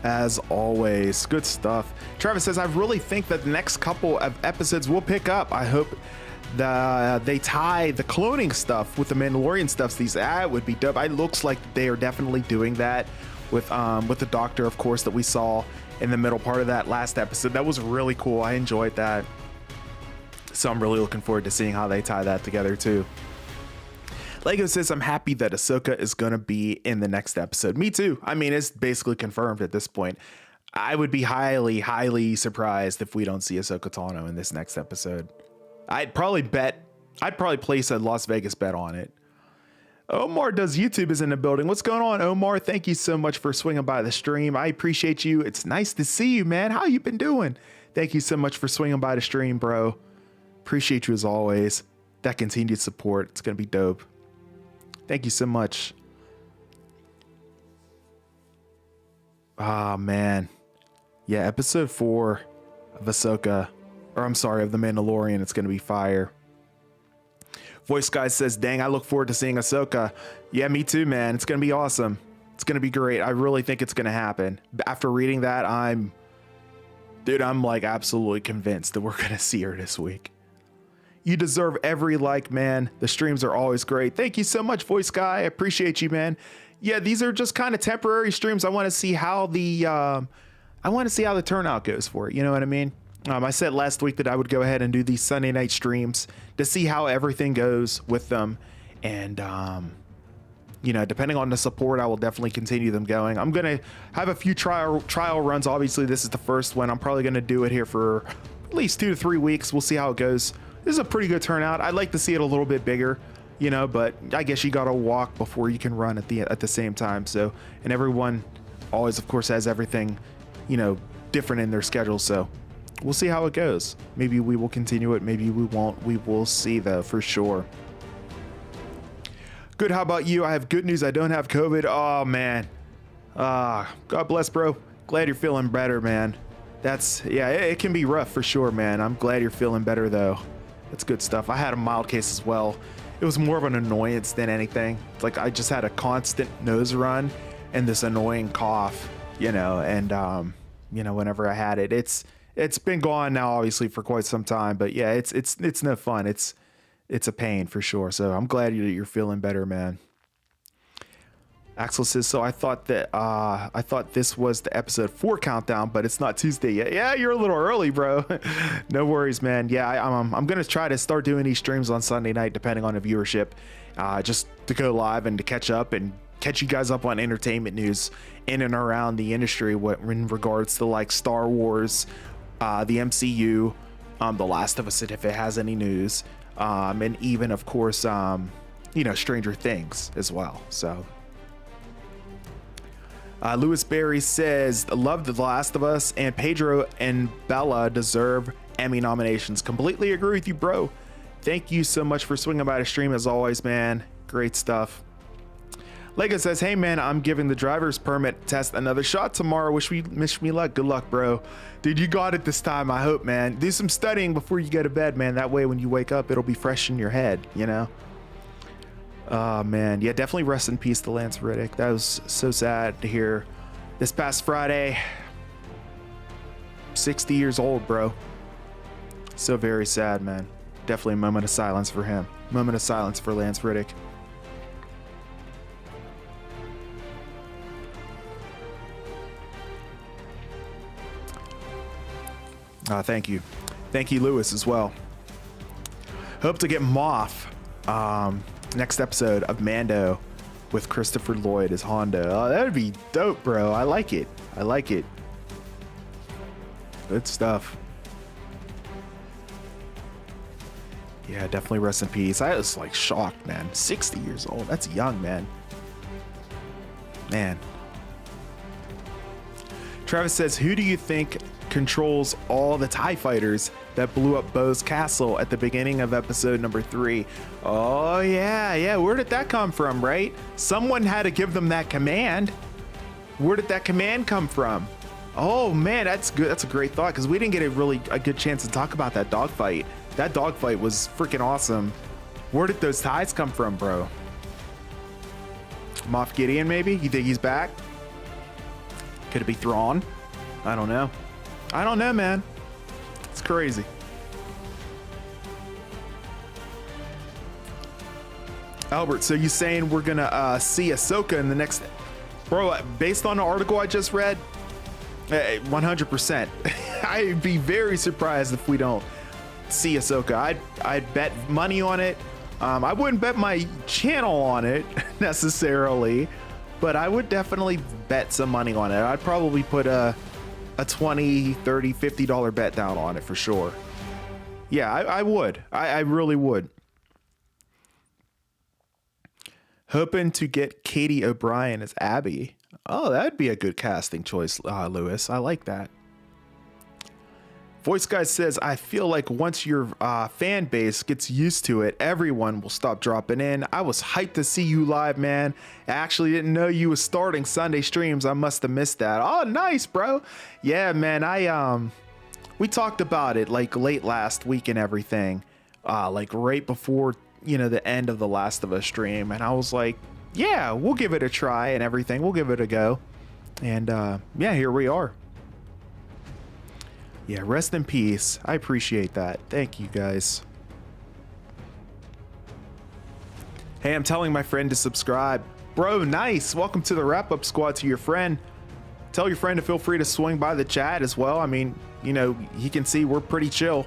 As always, good stuff. Travis says, I really think that the next couple of episodes will pick up. I hope they tie the cloning stuff with the Mandalorian stuff. That would be dope. It looks like they are definitely doing that with the Doctor, of course, that we saw in the middle part of that last episode. That was really cool. I enjoyed that. So I'm really looking forward to seeing how they tie that together too. Lego says, I'm happy that Ahsoka is going to be in the next episode. Me too. I mean, it's basically confirmed at this point. I would be highly, highly surprised if we don't see Ahsoka Tano in this next episode. I'd probably place a Las Vegas bet on it. Omar Does YouTube is in the building. What's going on, Omar? Thank you so much for swinging by the stream. I appreciate you. It's nice to see you, man. How you been doing? Thank you so much for swinging by the stream, bro. Appreciate you as always. That continued support. It's going to be dope. Thank you so much. Ah, man. Yeah, episode 4 of Ahsoka, or I'm sorry, of The Mandalorian. It's going to be fire. Voice Guy says, dang, I look forward to seeing Ahsoka. Yeah, me too, man. It's going to be awesome. It's going to be great. I really think it's going to happen. After reading that, I'm like absolutely convinced that we're going to see her this week. You deserve every like, man. The streams are always great. Thank you so much, Voice Guy. I appreciate you, man. Yeah, these are just kind of temporary streams. I want to see how the turnout goes for it. You know what I mean? I said last week that I would go ahead and do these Sunday night streams to see how everything goes with them. And, you know, depending on the support, I will definitely continue them going. I'm going to have a few trial runs. Obviously, this is the first one. I'm probably going to do it here for at least 2 to 3 weeks. We'll see how it goes. This is a pretty good turnout. I'd like to see it a little bit bigger, you know, but I guess you got to walk before you can run at the same time. So, and everyone always, of course, has everything, you know, different in their schedule. So we'll see how it goes. Maybe we will continue it. Maybe we won't. We will see, though, for sure. Good. How about you? I have good news. I don't have COVID. Oh, man. God bless, bro. Glad you're feeling better, man. Yeah, it can be rough for sure, man. I'm glad you're feeling better, though. That's good stuff. I had a mild case as well. It was more of an annoyance than anything. It's like I just had a constant nose run and this annoying cough, you know, and, you know, whenever I had it, it's been gone now, obviously, for quite some time, but yeah, it's no fun. It's a pain for sure. So I'm glad you're feeling better, man. Axel says, so I thought this was the episode 4 countdown, but it's not Tuesday yet. Yeah, you're a little early, bro. No worries, man. Yeah, I'm going to try to start doing these streams on Sunday night, depending on the viewership, just to go live and to catch up and catch you guys up on entertainment news in and around the industry in regards to like Star Wars, the MCU, The Last of Us, if it has any news, and even, of course, you know, Stranger Things as well. So Lewis Berry says, love The Last of Us, and Pedro and Bella deserve Emmy nominations. Completely agree with you, bro. Thank you so much for swinging by the stream as always, man. Great stuff. Lego says, hey man, I'm giving the driver's permit test another shot tomorrow. Wish me luck. Good luck, bro. Dude, you got it this time, I hope, man. Do some studying before you go to bed, man. That way when you wake up, it'll be fresh in your head, you know? Oh man, yeah, definitely rest in peace to Lance Riddick. That was so sad to hear this past Friday. 60 years old, bro. So very sad, man. Definitely a moment of silence for him. Moment of silence for Lance Riddick. Thank you. Thank you, Lewis, as well. Hope to get Moff next episode of Mando with Christopher Lloyd as Hondo. Oh, that would be dope, bro. I like it. I like it. Good stuff. Yeah, definitely rest in peace. I was like shocked, man. 60 years old. That's young, man. Man. Travis says, who do you think controls all the TIE fighters that blew up Bo's castle at the beginning of episode number 3? Oh, yeah. Where did that come from, right? Someone had to give them that command. Where did that command come from? Oh, man, that's good. That's a great thought, because we didn't get a good chance to talk about that dogfight. That dogfight was freaking awesome. Where did those ties come from, bro? Moff Gideon, maybe? You think he's back? Could it be Thrawn? I don't know. I don't know, man. It's crazy. Albert, so you saying we're gonna see Ahsoka in the next... Bro, based on the article I just read, 100%. I'd be very surprised if we don't see Ahsoka. I'd bet money on it. I wouldn't bet my channel on it necessarily, but I would definitely bet some money on it. I'd probably put a $20, $30, $50 bet down on it for sure. Yeah, I would. I really would. Hoping to get Katie O'Brien as Abby. Oh, that'd be a good casting choice, Lewis. I like that. Voice Guy says, I feel like once your fan base gets used to it, everyone will stop dropping in. I was hyped to see you live, man. I actually didn't know you was starting Sunday streams. I must have missed that. Oh, nice, bro. Yeah, man, we talked about it like late last week and everything, like right before, you know, the end of the Last of Us stream. And I was like, yeah, we'll give it a try and everything. We'll give it a go. And yeah, here we are. Yeah, rest in peace. I appreciate that. Thank you, guys. Hey, I'm telling my friend to subscribe. Bro, nice. Welcome to the wrap-up squad to your friend. tell your friend to feel free to swing by the chat as well. I mean, you know, he can see we're pretty chill.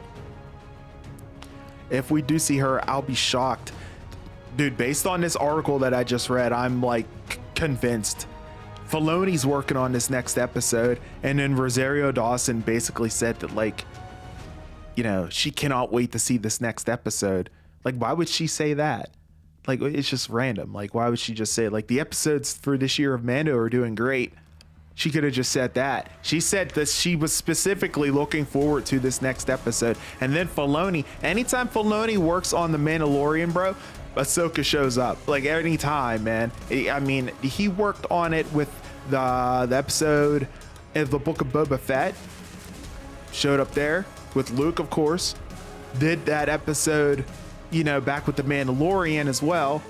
If we do see her, I'll be shocked. Dude, based on this article that I just read, I'm like convinced Filoni's working on this next episode. And then Rosario Dawson basically said that, like, you know, she cannot wait to see this next episode. Like, why would she say that? Like, it's just random. Like, why would she just say, like, the episodes for this year of Mando are doing great? She could have just said that. She said that she was specifically looking forward to this next episode. And then Filoni, anytime Filoni works on The Mandalorian, bro, Ahsoka shows up. Like, anytime, man. I mean, he worked on it with the episode of the Book of Boba Fett. Showed up there with Luke, of course. Did that episode, you know, back with The Mandalorian as well.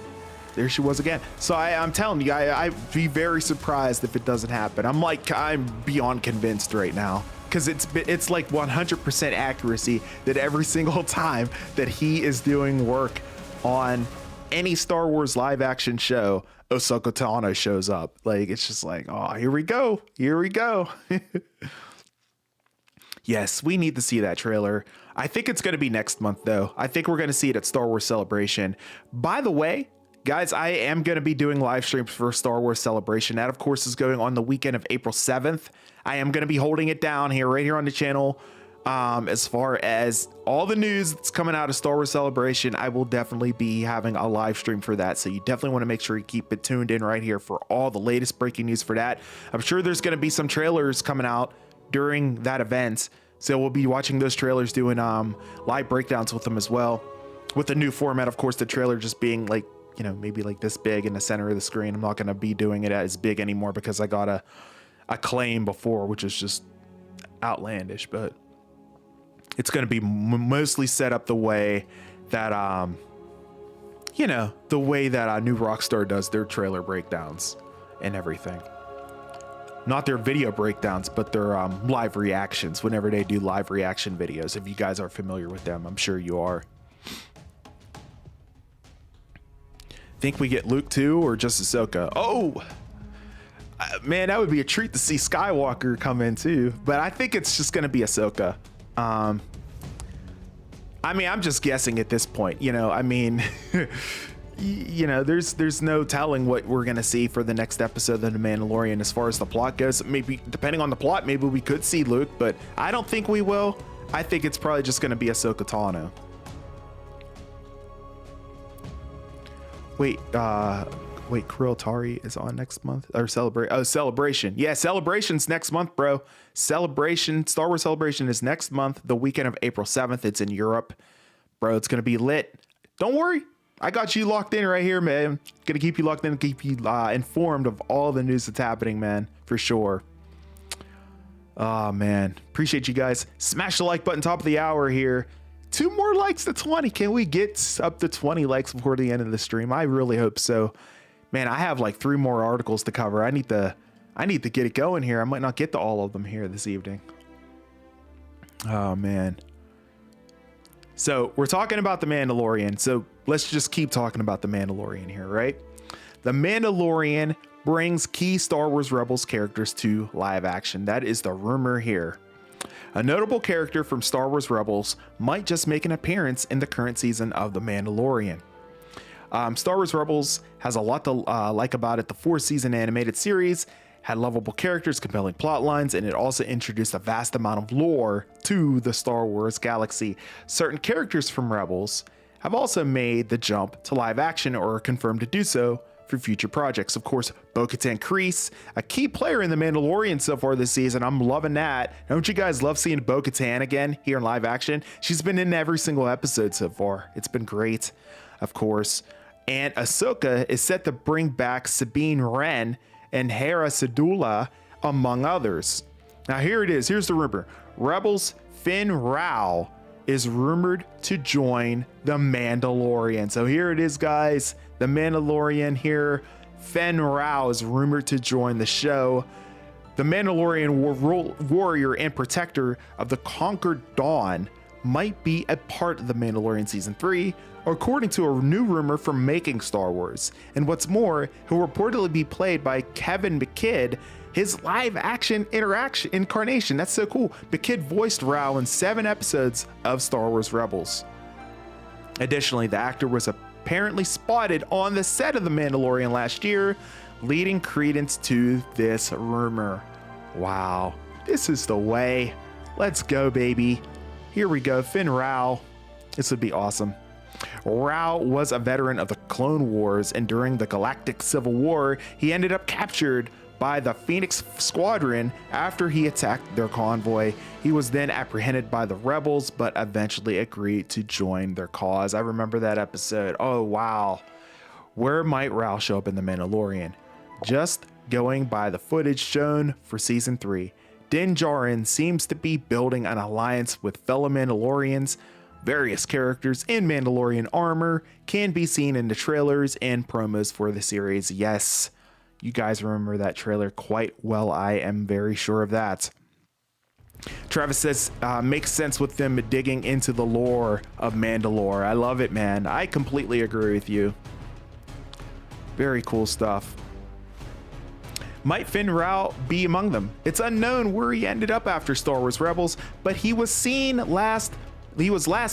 There she was again. So I'm telling you, I'd be very surprised if it doesn't happen. I'm beyond convinced right now, because it's like 100% accuracy that every single time that he is doing work on any Star Wars live action show, Ahsoka Tano shows up. Like, it's just like, oh, here we go. Yes, we need to see that trailer. I think it's going to be next month, though. I think we're going to see it at Star Wars Celebration. By the way, guys, I am going to be doing live streams for Star Wars Celebration. That, of course, is going on the weekend of April 7th. I am going to be holding it down here, right here on the channel. As far as all the news that's coming out of Star Wars Celebration, I will definitely be having a live stream for that. So you definitely want to make sure you keep it tuned in right here for all the latest breaking news for that. I'm sure there's going to be some trailers coming out during that event. So we'll be watching those trailers, doing live breakdowns with them as well. With the new format, of course, the trailer just being like, you know, maybe like this big in the center of the screen. I'm not going to be doing it as big anymore because I got a claim before, which is just outlandish, but it's going to be mostly set up the way that, you know, the way that New Rockstar does their trailer breakdowns and everything. Not their video breakdowns, but their live reactions whenever they do live reaction videos. If you guys are familiar with them, I'm sure you are. Think we get Luke too, or just Ahsoka? Oh, man, that would be a treat to see Skywalker come in too. But I think it's just going to be Ahsoka. I mean, I'm just guessing at this point. You know, I mean, you know, there's no telling what we're going to see for the next episode of The Mandalorian as far as the plot goes. Maybe depending on the plot, maybe we could see Luke, but I don't think we will. I think it's probably just going to be Ahsoka Tano. Wait, Krill Tari is on next month, or Celebration. Yeah, Celebration's next month, bro. Celebration, Star Wars Celebration is next month, the weekend of April 7th. It's in Europe, bro. It's gonna be lit. Don't worry, I got you locked in right here, man. Gonna keep you locked in, keep you informed of all the news that's happening, man, for sure. Oh man, appreciate you guys. Smash the like button, top of the hour here. 2 more likes to 20. Can we get up to 20 likes before the end of the stream? I really hope so. Man, I have like 3 more articles to cover. I need to get it going here. I might not get to all of them here this evening. Oh man. So we're talking about The Mandalorian. So let's just keep talking about The Mandalorian here, right? The Mandalorian brings key Star Wars Rebels characters to live action. That is the rumor here. A notable character from Star Wars Rebels might just make an appearance in the current season of The Mandalorian. Star Wars Rebels has a lot to like about it. The 4-season animated series had lovable characters, compelling plot lines, and it also introduced a vast amount of lore to the Star Wars galaxy. Certain characters from Rebels have also made the jump to live action or are confirmed to do so for future projects. Of course, Bo-Katan Kryze, a key player in The Mandalorian so far this season. I'm loving that. Don't you guys love seeing Bo-Katan again here in live action? She's been in every single episode so far. It's been great, of course. And Ahsoka is set to bring back Sabine Wren and Hera Syndulla, among others. Now here it is. Here's the rumor. Rebels Finn Rao is rumored to join The Mandalorian. So here it is, guys. The Mandalorian here. Finn Rao is rumored to join the show. The Mandalorian warrior and protector of the Conquered Dawn might be a part of The Mandalorian Season 3, according to a new rumor from Making Star Wars. And what's more, he'll reportedly be played by Kevin McKidd, his live action incarnation. That's so cool. McKidd voiced Rao in 7 episodes of Star Wars Rebels. Additionally, the actor was apparently spotted on the set of The Mandalorian last year, leading credence to this rumor. Wow, this is the way. Let's go, baby. Here we go, Finn Rao. This would be awesome. Rao was a veteran of the Clone Wars, and during the Galactic Civil War, he ended up captured by the Phoenix Squadron after he attacked their convoy. He was then apprehended by the rebels, but eventually agreed to join their cause. I remember that episode. Oh, wow. Where might Rao show up in The Mandalorian? Just going by the footage shown for season 3, Din Djarin seems to be building an alliance with fellow Mandalorians. Various characters in Mandalorian armor can be seen in the trailers and promos for the series. Yes, you guys remember that trailer quite well. I am very sure of that. Travis says, makes sense with them digging into the lore of Mandalore. I love it, man. I completely agree with you. Very cool stuff. Might Finn Rao be among them? It's unknown where he ended up after Star Wars Rebels, but he was last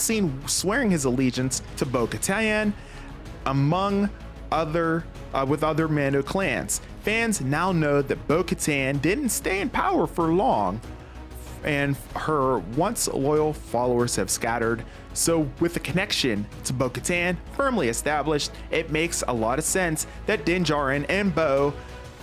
seen swearing his allegiance to Bo-Katan among other with other Mando clans. Fans now know that Bo-Katan didn't stay in power for long, and her once loyal followers have scattered. So with the connection to Bo-Katan firmly established, it makes a lot of sense that Din Djarin and Bo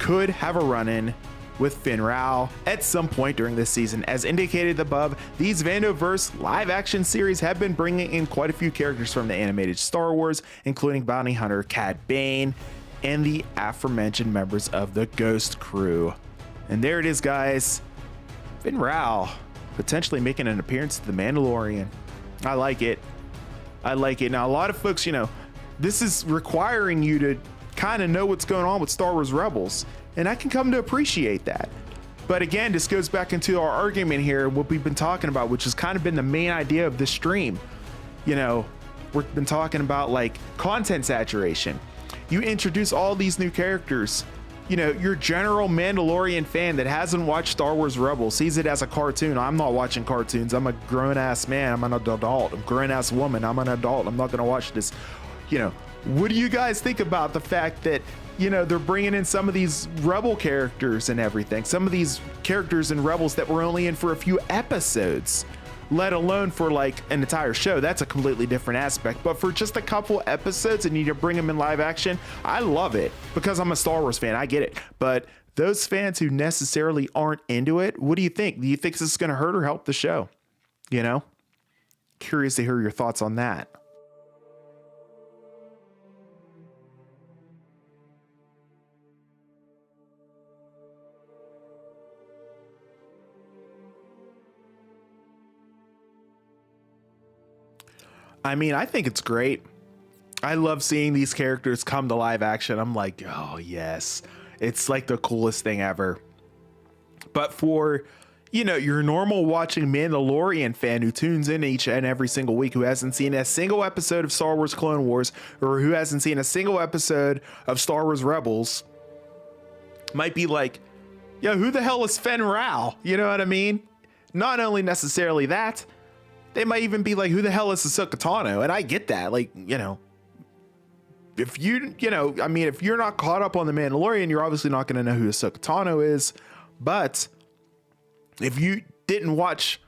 could have a run-in with Finn Rao at some point during this season. As indicated above, these Vandoverse live-action series have been bringing in quite a few characters from the animated Star Wars, including bounty hunter Cad Bane and the aforementioned members of the Ghost Crew. And there it is, guys. Finn Rao potentially making an appearance to The Mandalorian. I like it. I like it. Now, a lot of folks, this is requiring you to kind of know what's going on with Star Wars Rebels, and I can come to appreciate that. But again, this goes back into our argument here, what we've been talking about, which has kind of been the main idea of this stream. We've been talking about like content saturation. You introduce all these new characters. Your general Mandalorian fan that hasn't watched Star Wars Rebels sees it as a cartoon. I'm not watching cartoons. I'm a grown-ass man. I'm an adult. I'm a grown-ass woman. I'm an adult. I'm not going to watch this. What do you guys think about the fact that, they're bringing in some of these Rebel characters and everything? Some of these characters in Rebels that were only in for a few episodes, let alone for like an entire show. That's a completely different aspect. But for just a couple episodes and you to bring them in live action, I love it because I'm a Star Wars fan. I get it. But those fans who necessarily aren't into it, what do you think? Do you think this is going to hurt or help the show? Curious to hear your thoughts on that. I mean, I think it's great. I love seeing these characters come to live action. I'm like, oh yes, it's like the coolest thing ever. But for, your normal watching Mandalorian fan who tunes in each and every single week, who hasn't seen a single episode of Star Wars Clone Wars, or who hasn't seen a single episode of Star Wars Rebels, might be like, yo, who the hell is Finn Rao? You know what I mean? Not only necessarily that, they might even be like, who the hell is Ahsoka Tano? And I get that. Like, if if you're not caught up on The Mandalorian, you're obviously not going to know who Ahsoka Tano is. But if you didn't watch,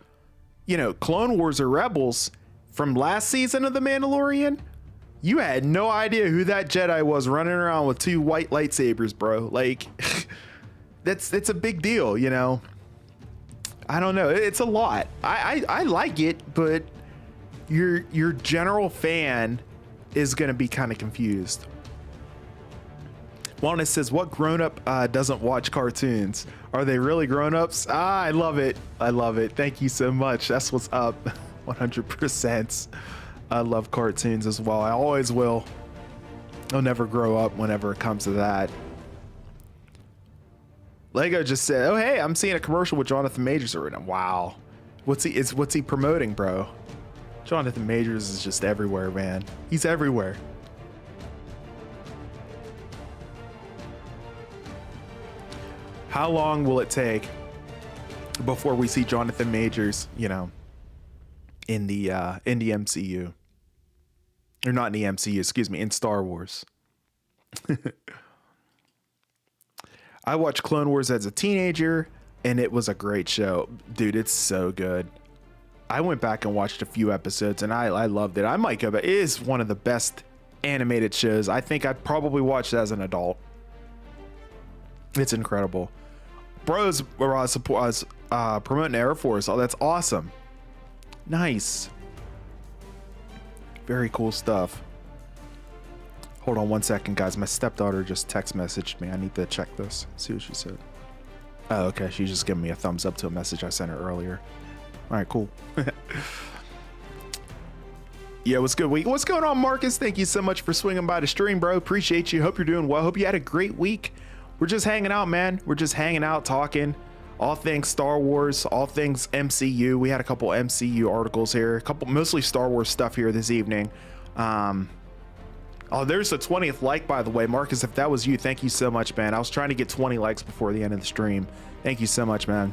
Clone Wars or Rebels from last season of The Mandalorian, you had no idea who that Jedi was running around with 2 white lightsabers, bro. Like, it's a big deal, I don't know. It's a lot. I like it, but your general fan is going to be kind of confused. Wellness says, what grown-up doesn't watch cartoons? Are they really grown-ups? I love it. I love it. Thank you so much. That's what's up. 100%. I love cartoons as well. I always will. I'll never grow up whenever it comes to that. Lego just said, oh, hey, I'm seeing a commercial with Jonathan Majors right now. Wow. What's he promoting, bro? Jonathan Majors is just everywhere, man. He's everywhere. How long will it take before we see Jonathan Majors, you know, in the MCU? Or not in the MCU, excuse me, in Star Wars. I watched Clone Wars as a teenager, and it was a great show. Dude, it's so good. I went back and watched a few episodes, and I loved it. I might go back. It is one of the best animated shows. I think I probably watched it as an adult. It's incredible. Bros was promoting Air Force. Oh, that's awesome. Nice. Very cool stuff. Hold on one second, guys. My stepdaughter just text messaged me. I need to check this. See what she said. Oh, okay. She's just giving me a thumbs up to a message I sent her earlier. All right, cool. Yeah, what's good, week? What's going on, Marcus? Thank you so much for swinging by the stream, bro. Appreciate you. Hope you're doing well. Hope you had a great week. We're just hanging out, man. We're just hanging out, talking all things Star Wars, all things MCU. We had a couple MCU articles here, a couple mostly Star Wars stuff here this evening. Oh, there's a 20th like, by the way, Marcus. If that was you, thank you so much, man. I was trying to get 20 likes before the end of the stream. Thank you so much, man.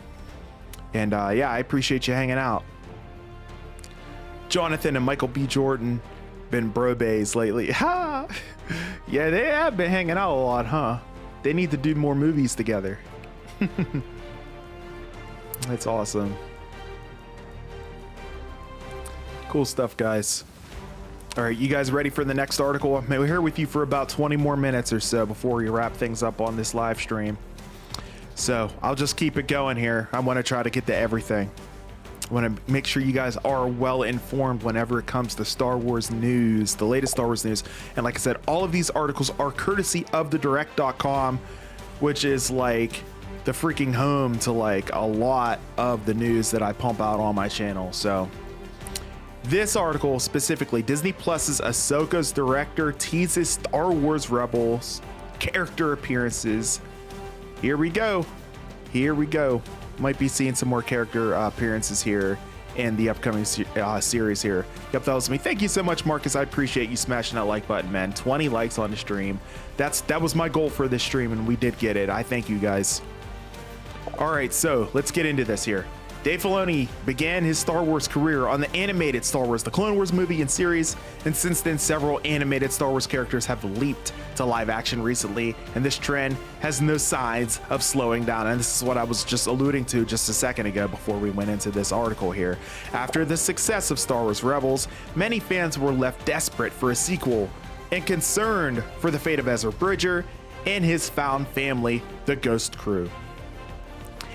And yeah, I appreciate you hanging out. Jonathan and Michael B. Jordan been bro bays lately. Ha! Yeah, they have been hanging out a lot, huh? They need to do more movies together. That's awesome. Cool stuff, guys. All right, you guys ready for the next article? We're here with you for about 20 more minutes or so before we wrap things up on this live stream. So I'll just keep it going here. I want to try to get to everything. I want to make sure you guys are well informed whenever it comes to Star Wars news, the latest Star Wars news. And like I said, all of these articles are courtesy of thedirect.com, which is like the freaking home to like a lot of the news that I pump out on my channel. So this article specifically, Disney Plus's Ahsoka's director teases Star Wars Rebels character appearances. Here we go. Here we go. Might be seeing some more character appearances here in the upcoming series here. Yep, that was me. Thank you so much, Marcus. I appreciate you smashing that like button, man. 20 likes on the stream. That was my goal for this stream, and we did get it. I thank you guys. All right, so let's get into this here. Dave Filoni began his Star Wars career on the animated Star Wars, the Clone Wars movie and series, and since then several animated Star Wars characters have leaped to live action recently, and this trend has no signs of slowing down. And this is what I was just alluding to just a second ago before we went into this article here. After the success of Star Wars Rebels, many fans were left desperate for a sequel and concerned for the fate of Ezra Bridger and his found family, the Ghost Crew.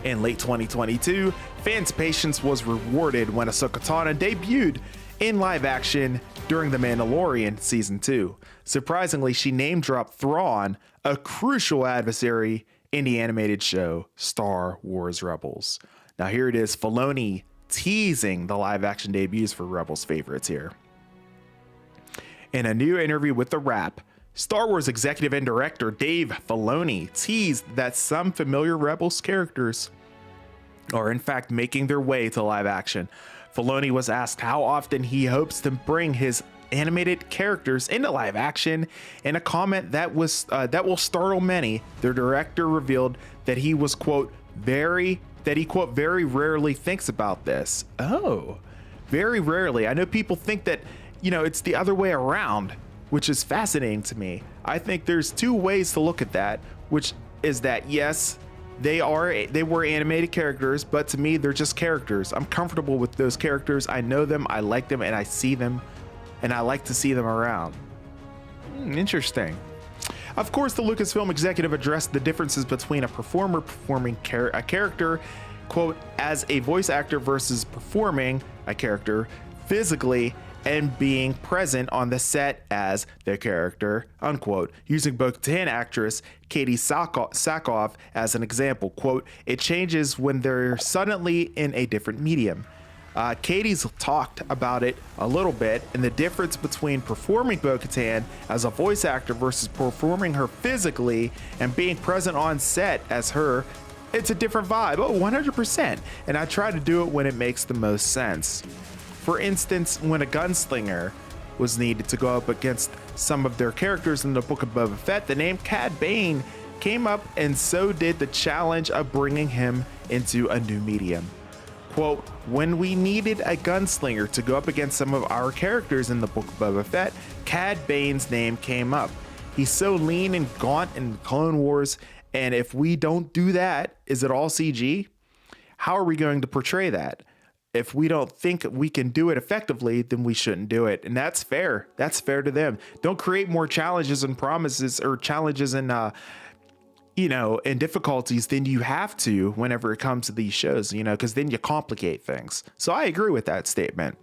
In late 2022, fans' patience was rewarded when Ahsoka Tano debuted in live action during The Mandalorian Season 2. Surprisingly, she name-dropped Thrawn, a crucial adversary in the animated show Star Wars Rebels. Now here it is, Filoni teasing the live-action debuts for Rebels favorites here. In a new interview with The Wrap, Star Wars executive and director Dave Filoni teased that some familiar Rebels characters are in fact making their way to live action. Filoni was asked how often he hopes to bring his animated characters into live action. In a comment that will startle many, the director revealed that he was quote very rarely thinks about this. Oh, very rarely. I know people think that, you know, it's the other way around, which is fascinating to me. I think there's two ways to look at that, which is that yes, they were animated characters, but to me they're just characters. I'm comfortable with those characters. I know them, I like them, and I see them, and I like to see them around. Interesting. Of course, the Lucasfilm executive addressed the differences between a performer performing a character, quote, as a voice actor versus performing a character physically and being present on the set as their character, unquote, using Bo-Katan actress Katie Sackhoff as an example. Quote, it changes when they're suddenly in a different medium. Katie's talked about it a little bit, and the difference between performing Bo-Katan as a voice actor versus performing her physically and being present on set as her, it's a different vibe. Oh, 100%. And I try to do it when it makes the most sense. For instance, when a gunslinger was needed to go up against some of their characters in the Book of Boba Fett, the name Cad Bane came up, and so did the challenge of bringing him into a new medium. Quote, when we needed a gunslinger to go up against some of our characters in the Book of Boba Fett, Cad Bane's name came up. He's so lean and gaunt in Clone Wars, and if we don't do that, is it all CG? How are we going to portray that? If we don't think we can do it effectively, then we shouldn't do it. And that's fair. That's fair to them. Don't create more challenges and promises or challenges and, and difficulties than you have to whenever it comes to these shows, because then you complicate things. So I agree with that statement.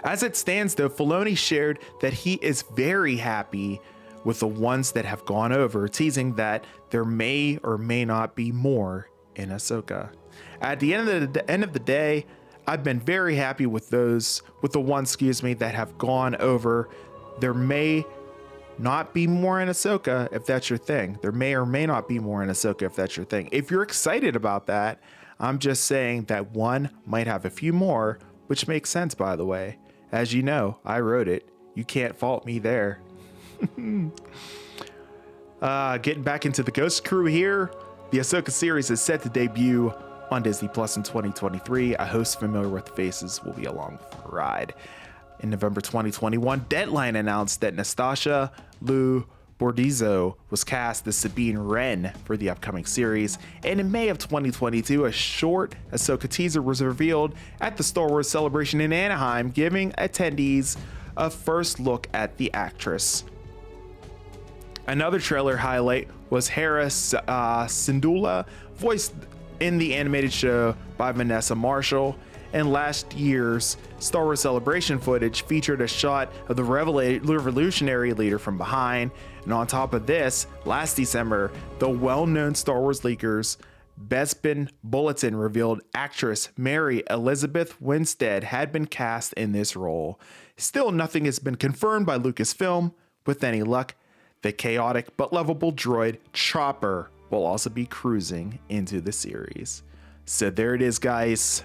As it stands, though, Filoni shared that he is very happy with the ones that have gone over, teasing that there may or may not be more in Ahsoka. At the end of the day, I've been very happy with the ones that have gone over. There may not be more in Ahsoka if that's your thing. There may or may not be more in Ahsoka if that's your thing. If you're excited about that, I'm just saying that one might have a few more, which makes sense, by the way. As you know, I wrote it. You can't fault me there. Getting back into the Ghost Crew here. The Ahsoka series is set to debut on Disney Plus in 2023. A host familiar with the faces will be along for the ride. In November 2021, Deadline announced that Nastasia Liu Bordizzo was cast as Sabine Wren for the upcoming series. And in May of 2022, a short Ahsoka teaser was revealed at the Star Wars Celebration in Anaheim, giving attendees a first look at the actress. Another trailer highlight was Hera Syndulla, voiced in the animated show by Vanessa Marshall. And last year's Star Wars Celebration footage featured a shot of the revolutionary leader from behind. And on top of this, last December, the well-known Star Wars leakers Bespin Bulletin revealed actress Mary Elizabeth Winstead had been cast in this role. Still, nothing has been confirmed by Lucasfilm. With any luck, the chaotic but lovable droid Chopper will also be cruising into the series. So there it is, guys.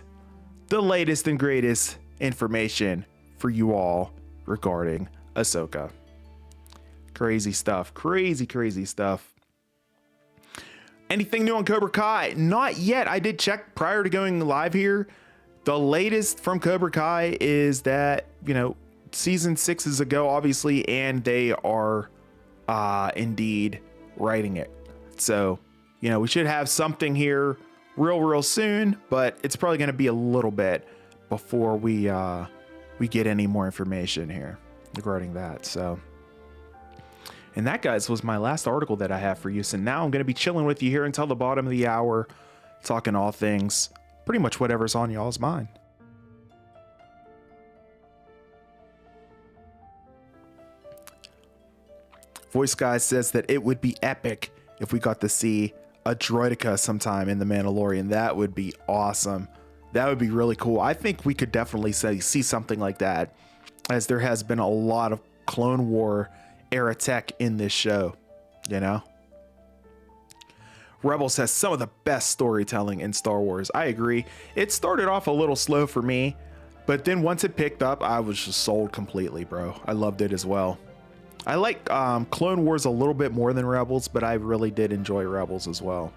The latest and greatest information for you all regarding Ahsoka. Crazy stuff. Crazy stuff. Anything new on Cobra Kai? Not yet. I did check prior to going live here. The latest from Cobra Kai is that, season 6 is ago, obviously, and they are indeed writing it. So, we should have something here real soon, but it's probably going to be a little bit before we get any more information here regarding that. So, and that, guys, was my last article that I have for you. So now I'm going to be chilling with you here until the bottom of the hour, talking all things, pretty much whatever's on y'all's mind. Voice Guy says that it would be epic if we got to see a droideka sometime in The Mandalorian. That would be awesome. That would be really cool. I think we could definitely see something like that, as there has been a lot of Clone War era tech in this show, Rebels has some of the best storytelling in Star Wars. I agree. It started off a little slow for me, but then once it picked up, I was just sold completely, bro. I loved it as well. I like Clone Wars a little bit more than Rebels, but I really did enjoy Rebels as well.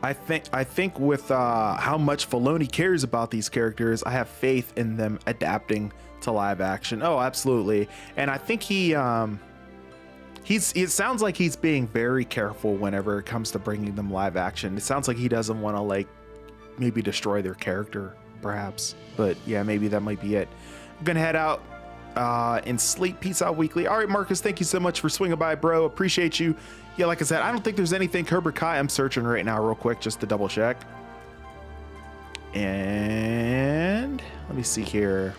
I think with how much Filoni cares about these characters, I have faith in them adapting to live action. Oh, absolutely. And I think it sounds like he's being very careful whenever it comes to bringing them live action. It sounds like he doesn't want to maybe destroy their character, perhaps. But yeah, maybe that might be it. I'm gonna head out and sleep. Peace out, weekly. All right, Marcus, thank you so much for swinging by, bro. Appreciate you. Yeah, like I said, I don't think there's anything Cobra Kai. I'm searching right now real quick just to double check. And let me see here.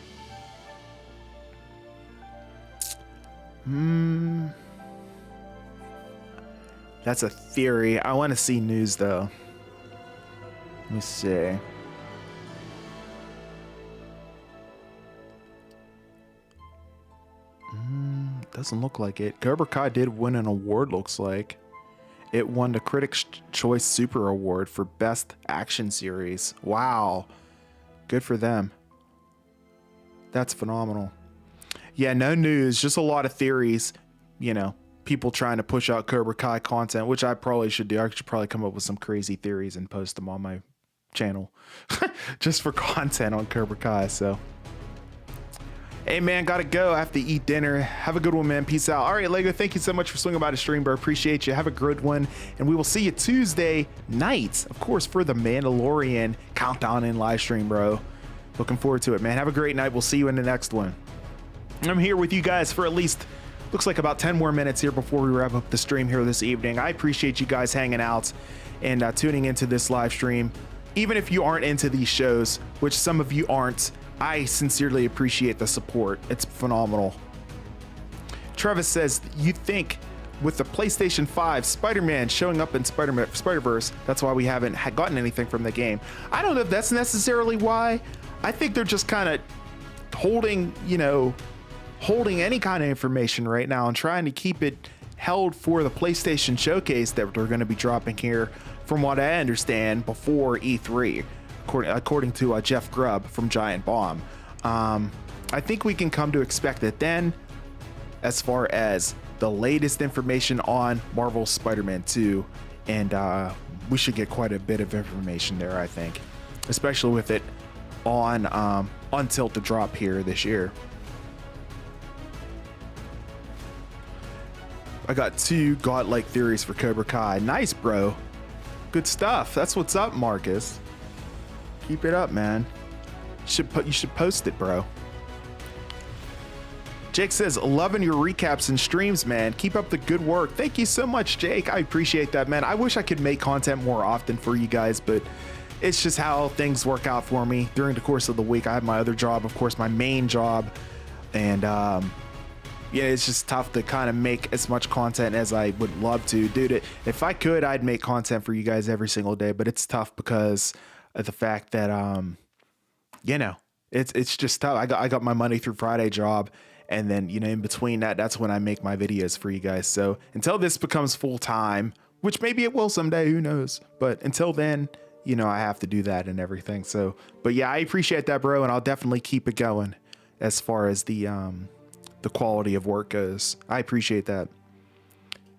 That's a theory. I want to see news though. Let me see. Doesn't look like it. Cobra Kai did win an award, looks like. It won the Critics' Choice Super Award for Best Action Series. Wow. Good for them. That's phenomenal. Yeah, no news, just a lot of theories, you know, people trying to push out Cobra Kai content, which I probably should do. I should probably come up with some crazy theories and post them on my channel just for content on Cobra Kai. So, hey man, gotta go. I have to eat dinner. Have a good one, man. Peace out. All right, Lego, thank you so much for swinging by the stream, bro. Appreciate you. Have a good one. And we will see you Tuesday night, of course, for the Mandalorian countdown and live stream, bro. Looking forward to it, man. Have a great night. We'll see you in the next one. I'm here with you guys for at least, looks like about 10 more minutes here before we wrap up the stream here this evening. I appreciate you guys hanging out and tuning into this live stream. Even if you aren't into these shows, which some of you aren't, I sincerely appreciate the support. It's phenomenal. Travis says, you think with the PlayStation 5 Spider-Man showing up in Spider-Verse, that's why we haven't gotten anything from the game. I don't know if that's necessarily why. I think they're just kind of holding, you know, holding any kind of information right now and trying to keep it held for the PlayStation showcase that they're going to be dropping here, from what I understand, before E3, according to Jeff Grubb from Giant Bomb. I think we can come to expect it then, as far as the latest information on Marvel's Spider-Man 2, and we should get quite a bit of information there, I think, especially with it on Tilt to drop here this year. I got 2 godlike theories for Cobra Kai. Nice, bro. Good stuff. That's what's up, Marcus. Keep it up, man. You should post it, bro. Jake says, loving your recaps and streams, man. Keep up the good work. Thank you so much, Jake. I appreciate that, man. I wish I could make content more often for you guys, but it's just how things work out for me during the course of the week. I have my other job, of course, my main job, and yeah, it's just tough to kind of make as much content as I would love to. Dude, if I could, I'd make content for you guys every single day, but it's tough because of the fact that, you know, it's just tough. I got my Monday through Friday job, and then, you know, in between that, that's when I make my videos for you guys. So until this becomes full time, which maybe it will someday, who knows? But until then, you know, I have to do that and everything. So, but yeah, I appreciate that, bro, and I'll definitely keep it going as far as the quality of work goes. I appreciate that.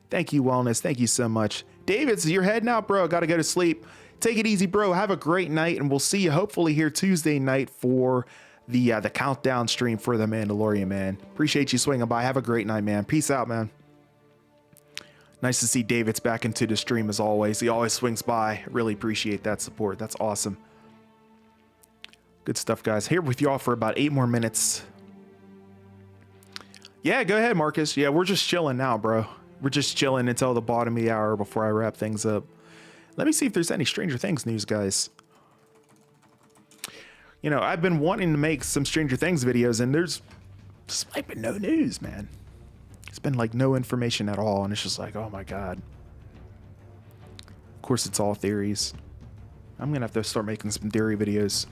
Thank you, Wellness. Thank you so much. David's your head now, bro. Got to go to sleep. Take it easy, bro. Have a great night, and we'll see you hopefully here Tuesday night for the countdown stream for the Mandalorian, man. Appreciate you swinging by. Have a great night, man. Peace out, man. Nice to see David's back into the stream as always. He always swings by. Really appreciate that support. That's awesome. Good stuff, guys. Here with y'all for about 8 more minutes. Yeah, go ahead, Marcus. Yeah, we're just chilling now, bro. We're just chilling until the bottom of the hour before I wrap things up. Let me see if there's any Stranger Things news, guys. You know, I've been wanting to make some Stranger Things videos, and there's just like been no news, man. It's been like no information at all, and it's just like, oh my God. Of course, it's all theories. I'm gonna have to start making some theory videos.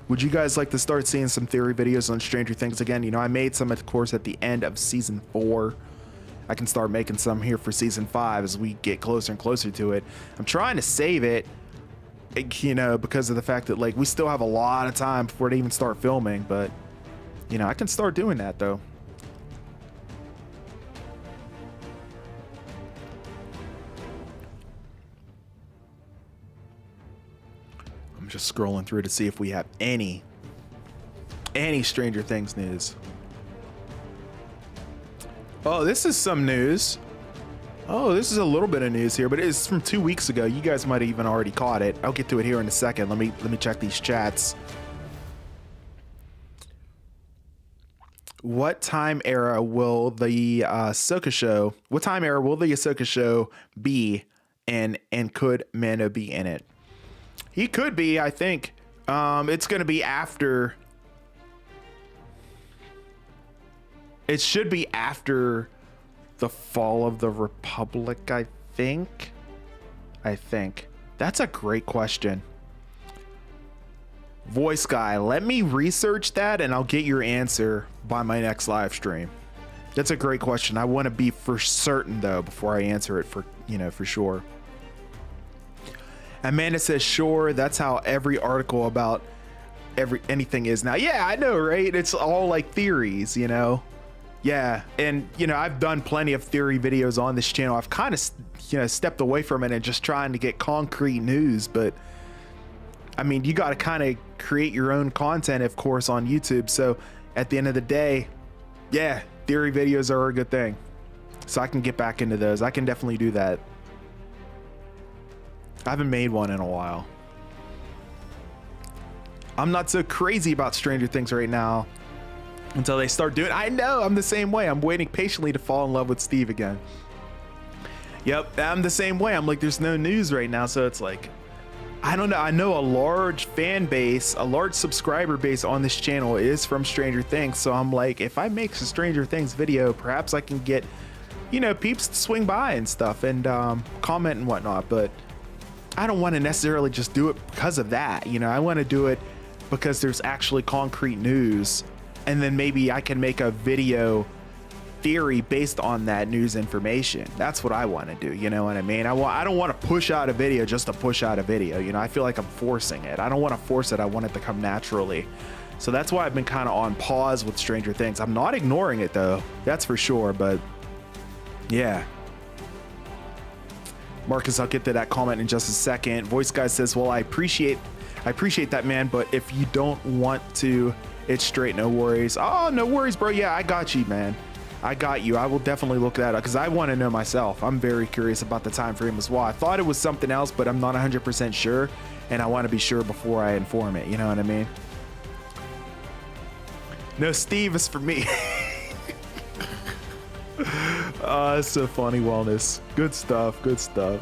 Would you guys like to start seeing some theory videos on Stranger Things again? You know, I made some, of course, at the end of season 4. I can start making some here for season 5 as we get closer and closer to it. I'm trying to save it, you know, because of the fact that, like, we still have a lot of time before they even start filming, but, you know, I can start doing that, though. I'm just scrolling through to see if we have any Stranger Things news. Oh, this is some news. Oh, this is a little bit of news here, but it's from 2 weeks ago. You guys might have even already caught it. I'll get to it here in a second. Let me check these chats. What time era will the Ahsoka show? What time era will the Ahsoka show be? And could Mando be in it? He could be, I think. It's going to be after. It should be after the fall of the Republic, I think. That's a great question. Voice guy, let me research that and I'll get your answer by my next live stream. That's a great question. I want to be for certain though before I answer it for sure. Amanda says, sure, that's how every article about anything is now. Yeah, I know, right? It's all like theories, you know. Yeah, and you know, I've done plenty of theory videos on this channel. I've kind of, you know, stepped away from it and just trying to get concrete news, but I mean, you got to kind of create your own content, of course, on YouTube. So at the end of the day, yeah, theory videos are a good thing. So I can get back into those. I can definitely do that. I haven't made one in a while. I'm not so crazy about Stranger Things right now until they start doing it. I know, I'm the same way. I'm waiting patiently to fall in love with Steve again. Yep, I'm the same way. I'm like, there's no news right now, so it's like, I don't know. I know a large fan base, a large subscriber base on this channel is from Stranger Things, so I'm like, if I make a Stranger Things video, perhaps I can get, you know, peeps to swing by and stuff and comment and whatnot, but I don't want to necessarily just do it because of that. You know, I want to do it because there's actually concrete news, and then maybe I can make a video theory based on that news information. That's what I want to do. You know what I mean? I don't want to push out a video just to push out a video. You know, I feel like I'm forcing it. I don't want to force it. I want it to come naturally. So that's why I've been kind of on pause with Stranger Things. I'm not ignoring it though. That's for sure. But yeah. Marcus, I'll get to that comment in just a second. Voice Guy says, well, I appreciate that, man, but if you don't want to, it's straight, no worries. Oh, no worries, bro. Yeah, I got you, man. I got you. I will definitely look that up because I want to know myself. I'm very curious about the time frame as well. I thought it was something else, but I'm not 100% sure, and I want to be sure before I inform it. You know what I mean? No, Steve is for me. Oh, it's so funny, Wellness. Good stuff. Good stuff.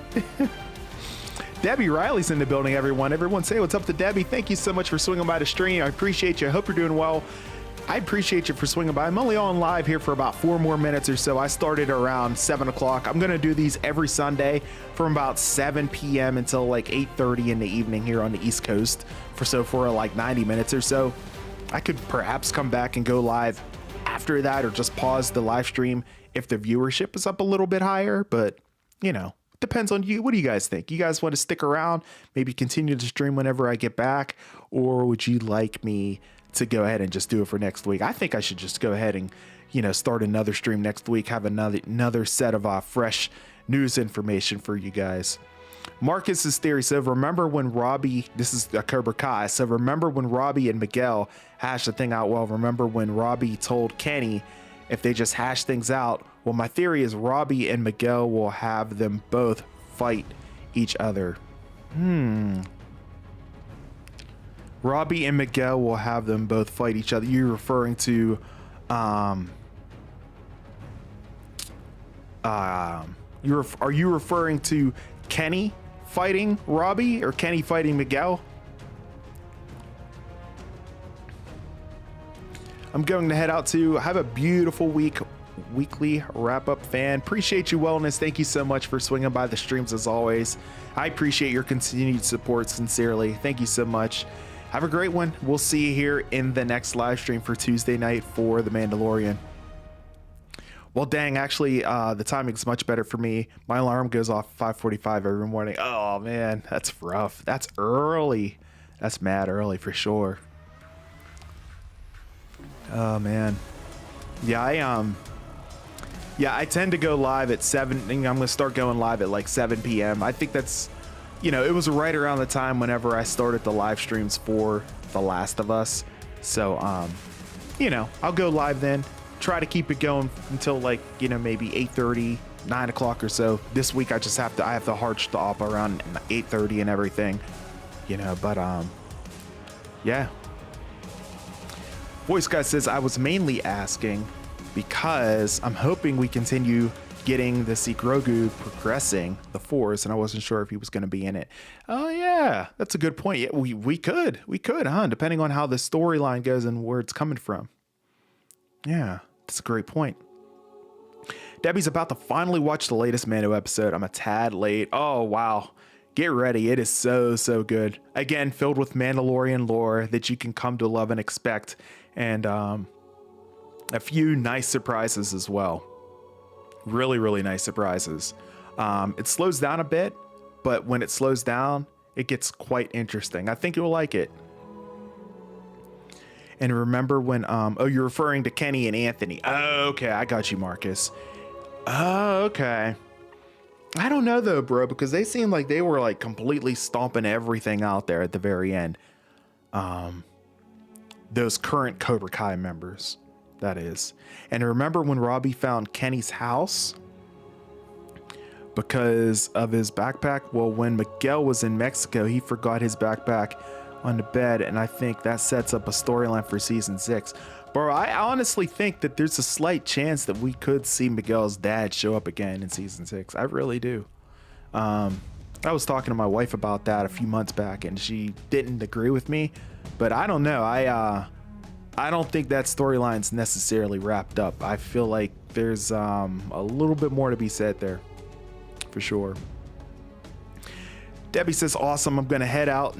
Debbie Riley's in the building, everyone. Everyone say what's up to Debbie. Thank you so much for swinging by the stream. I appreciate you. I hope you're doing well. I appreciate you for swinging by. I'm only on live here for about 4 more minutes or so. I started around 7 o'clock. I'm going to do these every Sunday from about 7 p.m. until like 8:30 in the evening here on the East Coast for like 90 minutes or so. I could perhaps come back and go live after that, or just pause the live stream if the viewership is up a little bit higher. But, you know, depends on you. What do you guys think? You guys want to stick around, maybe continue to stream whenever I get back, or would you like me to go ahead and just do it for next week? I think I should just go ahead and, you know, start another stream next week, have another set of fresh news information for you guys. Marcus's theory said, remember when Robbie, this is a Cobra Kai, so remember when Robbie and Miguel hashed the thing out? Well, remember when Robbie told Kenny if they just hash things out? Well, my theory is Robbie and Miguel will have them both fight each other. Robbie and Miguel will have them both fight each other. You're referring to are you referring to Kenny fighting Robbie or Kenny fighting Miguel? I'm going to head out to have a beautiful weekly wrap up, fan. Appreciate you, Wellness. Thank you so much for swinging by the streams as always. I appreciate your continued support sincerely. Thank you so much. Have a great one. We'll see you here in the next live stream for Tuesday night for The Mandalorian. Well, dang, actually, the timing's much better for me. My alarm goes off at 5:45 every morning. Oh, man, that's rough. That's early. That's mad early for sure. Oh, man. Yeah, I tend to go live at 7. I'm going to start going live at like 7 p.m. I think that's, you know, it was right around the time whenever I started the live streams for The Last of Us. So, you know, I'll go live then. Try to keep it going until like, you know, maybe 8:30, 9 o'clock or so. This week I have the hard stop around 8:30 and everything, you know, but yeah. Voice Guy says, I was mainly asking because I'm hoping we continue getting the see Grogu progressing the Force, and I wasn't sure if he was going to be in it. Oh yeah, that's a good point. Yeah, we could, huh? Depending on how the storyline goes and where it's coming from. Yeah, that's a great point. Debbie's about to finally watch the latest Mando episode. I'm a tad late. Oh wow, get ready. It is so good. Again, filled with Mandalorian lore that you can come to love and expect, and a few nice surprises as well. Really nice surprises. It slows down a bit, but when it slows down, it gets quite interesting. I think you'll like it. And remember when, oh, you're referring to Kenny and Anthony. Oh, okay. I got you, Marcus. Oh, okay. I don't know though, bro, because they seemed like they were like completely stomping everything out there at the very end. Those current Cobra Kai members, that is. And remember when Robbie found Kenny's house because of his backpack? Well, when Miguel was in Mexico, he forgot his backpack on the bed, and I think that sets up a storyline for season 6. Bro, I honestly think that there's a slight chance that we could see Miguel's dad show up again in season 6. I really do. I was talking to my wife about that a few months back, and she didn't agree with me, but I don't know. I don't think that storyline's necessarily wrapped up. I feel like there's a little bit more to be said there, for sure. Debbie says, awesome. I'm going to head out.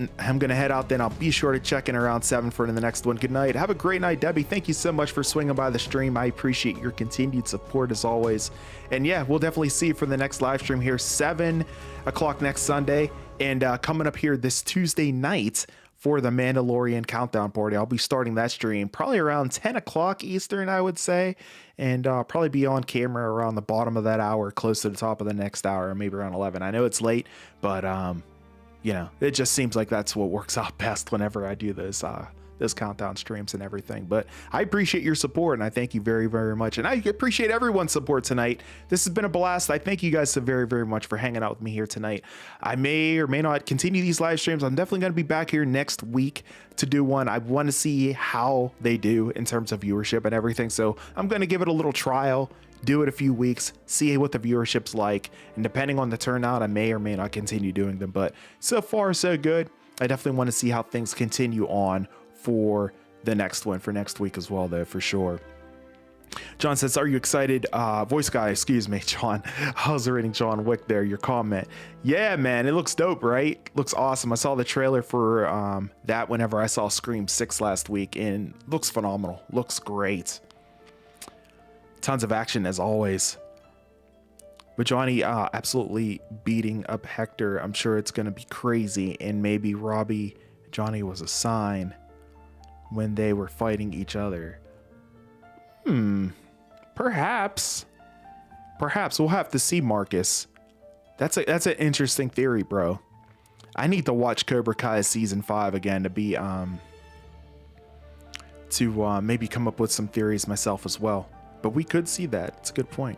Then I'll be sure to check in around 7 for the next one. Good night. Have a great night, Debbie. Thank you so much for swinging by the stream. I appreciate your continued support as always. And yeah, we'll definitely see you for the next live stream here, 7 o'clock next Sunday. And coming up here this Tuesday night for the Mandalorian countdown party. I'll be starting that stream probably around 10 o'clock Eastern, I would say. And probably be on camera around the bottom of that hour, close to the top of the next hour, maybe around 11. I know it's late, but you know, it just seems like that's what works out best whenever I do those countdown streams and everything. But I appreciate your support, and I thank you very, very much. And I appreciate everyone's support tonight. This has been a blast. I thank you guys so very, very much for hanging out with me here tonight. I may or may not continue these live streams. I'm definitely going to be back here next week to do one. I want to see how they do in terms of viewership and everything. So I'm going to give it a little trial, do it a few weeks, see what the viewership's like. And depending on the turnout, I may or may not continue doing them. But so far, so good. I definitely want to see how things continue on for the next one, for next week as well, though, for sure. John says, are you excited? Voice guy, excuse me, John. I was reading John Wick there, your comment. Yeah, man, it looks dope, right? Looks awesome. I saw the trailer for that whenever I saw Scream 6 last week, and looks phenomenal. Looks great. Tons of action as always. But Johnny absolutely beating up Hector. I'm sure it's going to be crazy, and maybe Johnny was a sign when they were fighting each other. Perhaps we'll have to see, Marcus. That's an interesting theory, bro. I need to watch Cobra Kai season 5 again to be maybe come up with some theories myself as well. But we could see that. It's a good point.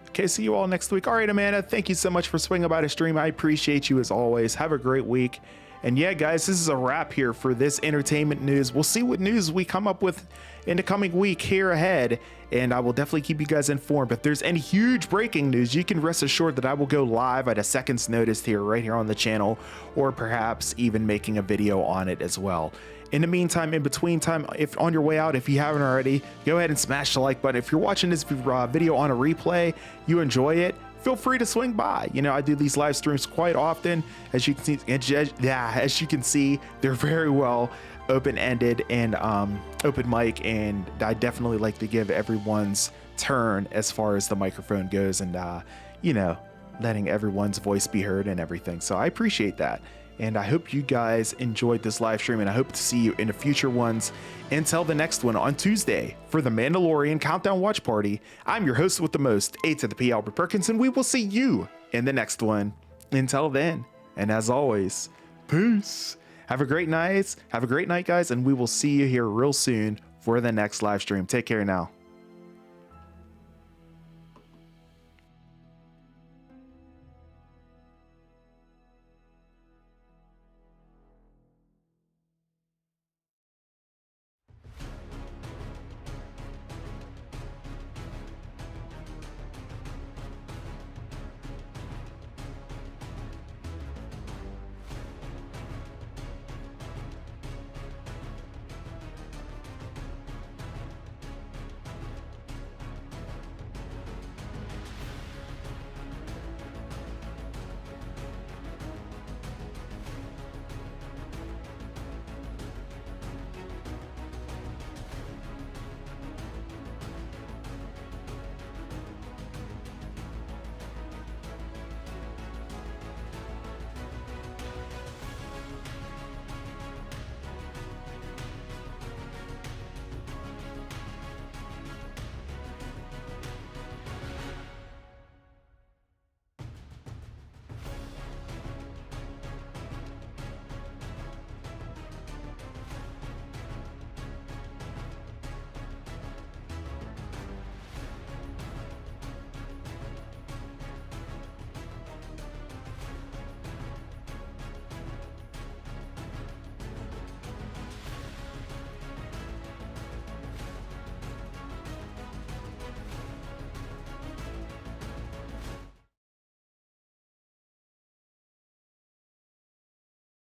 Okay, see you all next week. All right, Amanda, thank you so much for swinging by the stream. I appreciate you as always. Have a great week. And yeah, guys, this is a wrap here for this entertainment news. We'll see what news we come up with in the coming week here ahead, and I will definitely keep you guys informed. If there's any huge breaking news, you can rest assured that I will go live at a second's notice here, right here on the channel, or perhaps even making a video on it as well. In the meantime, in between time, if on your way out, if you haven't already, go ahead and smash the like button. If you're watching this video on a replay, you enjoy it, feel free to swing by. You know, I do these live streams quite often. As you can see, they're very well open-ended and open mic, and I definitely like to give everyone's turn as far as the microphone goes, and you know, letting everyone's voice be heard and everything. So I appreciate that. And I hope you guys enjoyed this live stream, and I hope to see you in the future ones. Until the next one on Tuesday for the Mandalorian Countdown Watch Party, I'm your host with the most, A to the P, Albert Perkins, and we will see you in the next one. Until then, and as always, peace. Have a great night, guys, and we will see you here real soon for the next live stream. Take care now.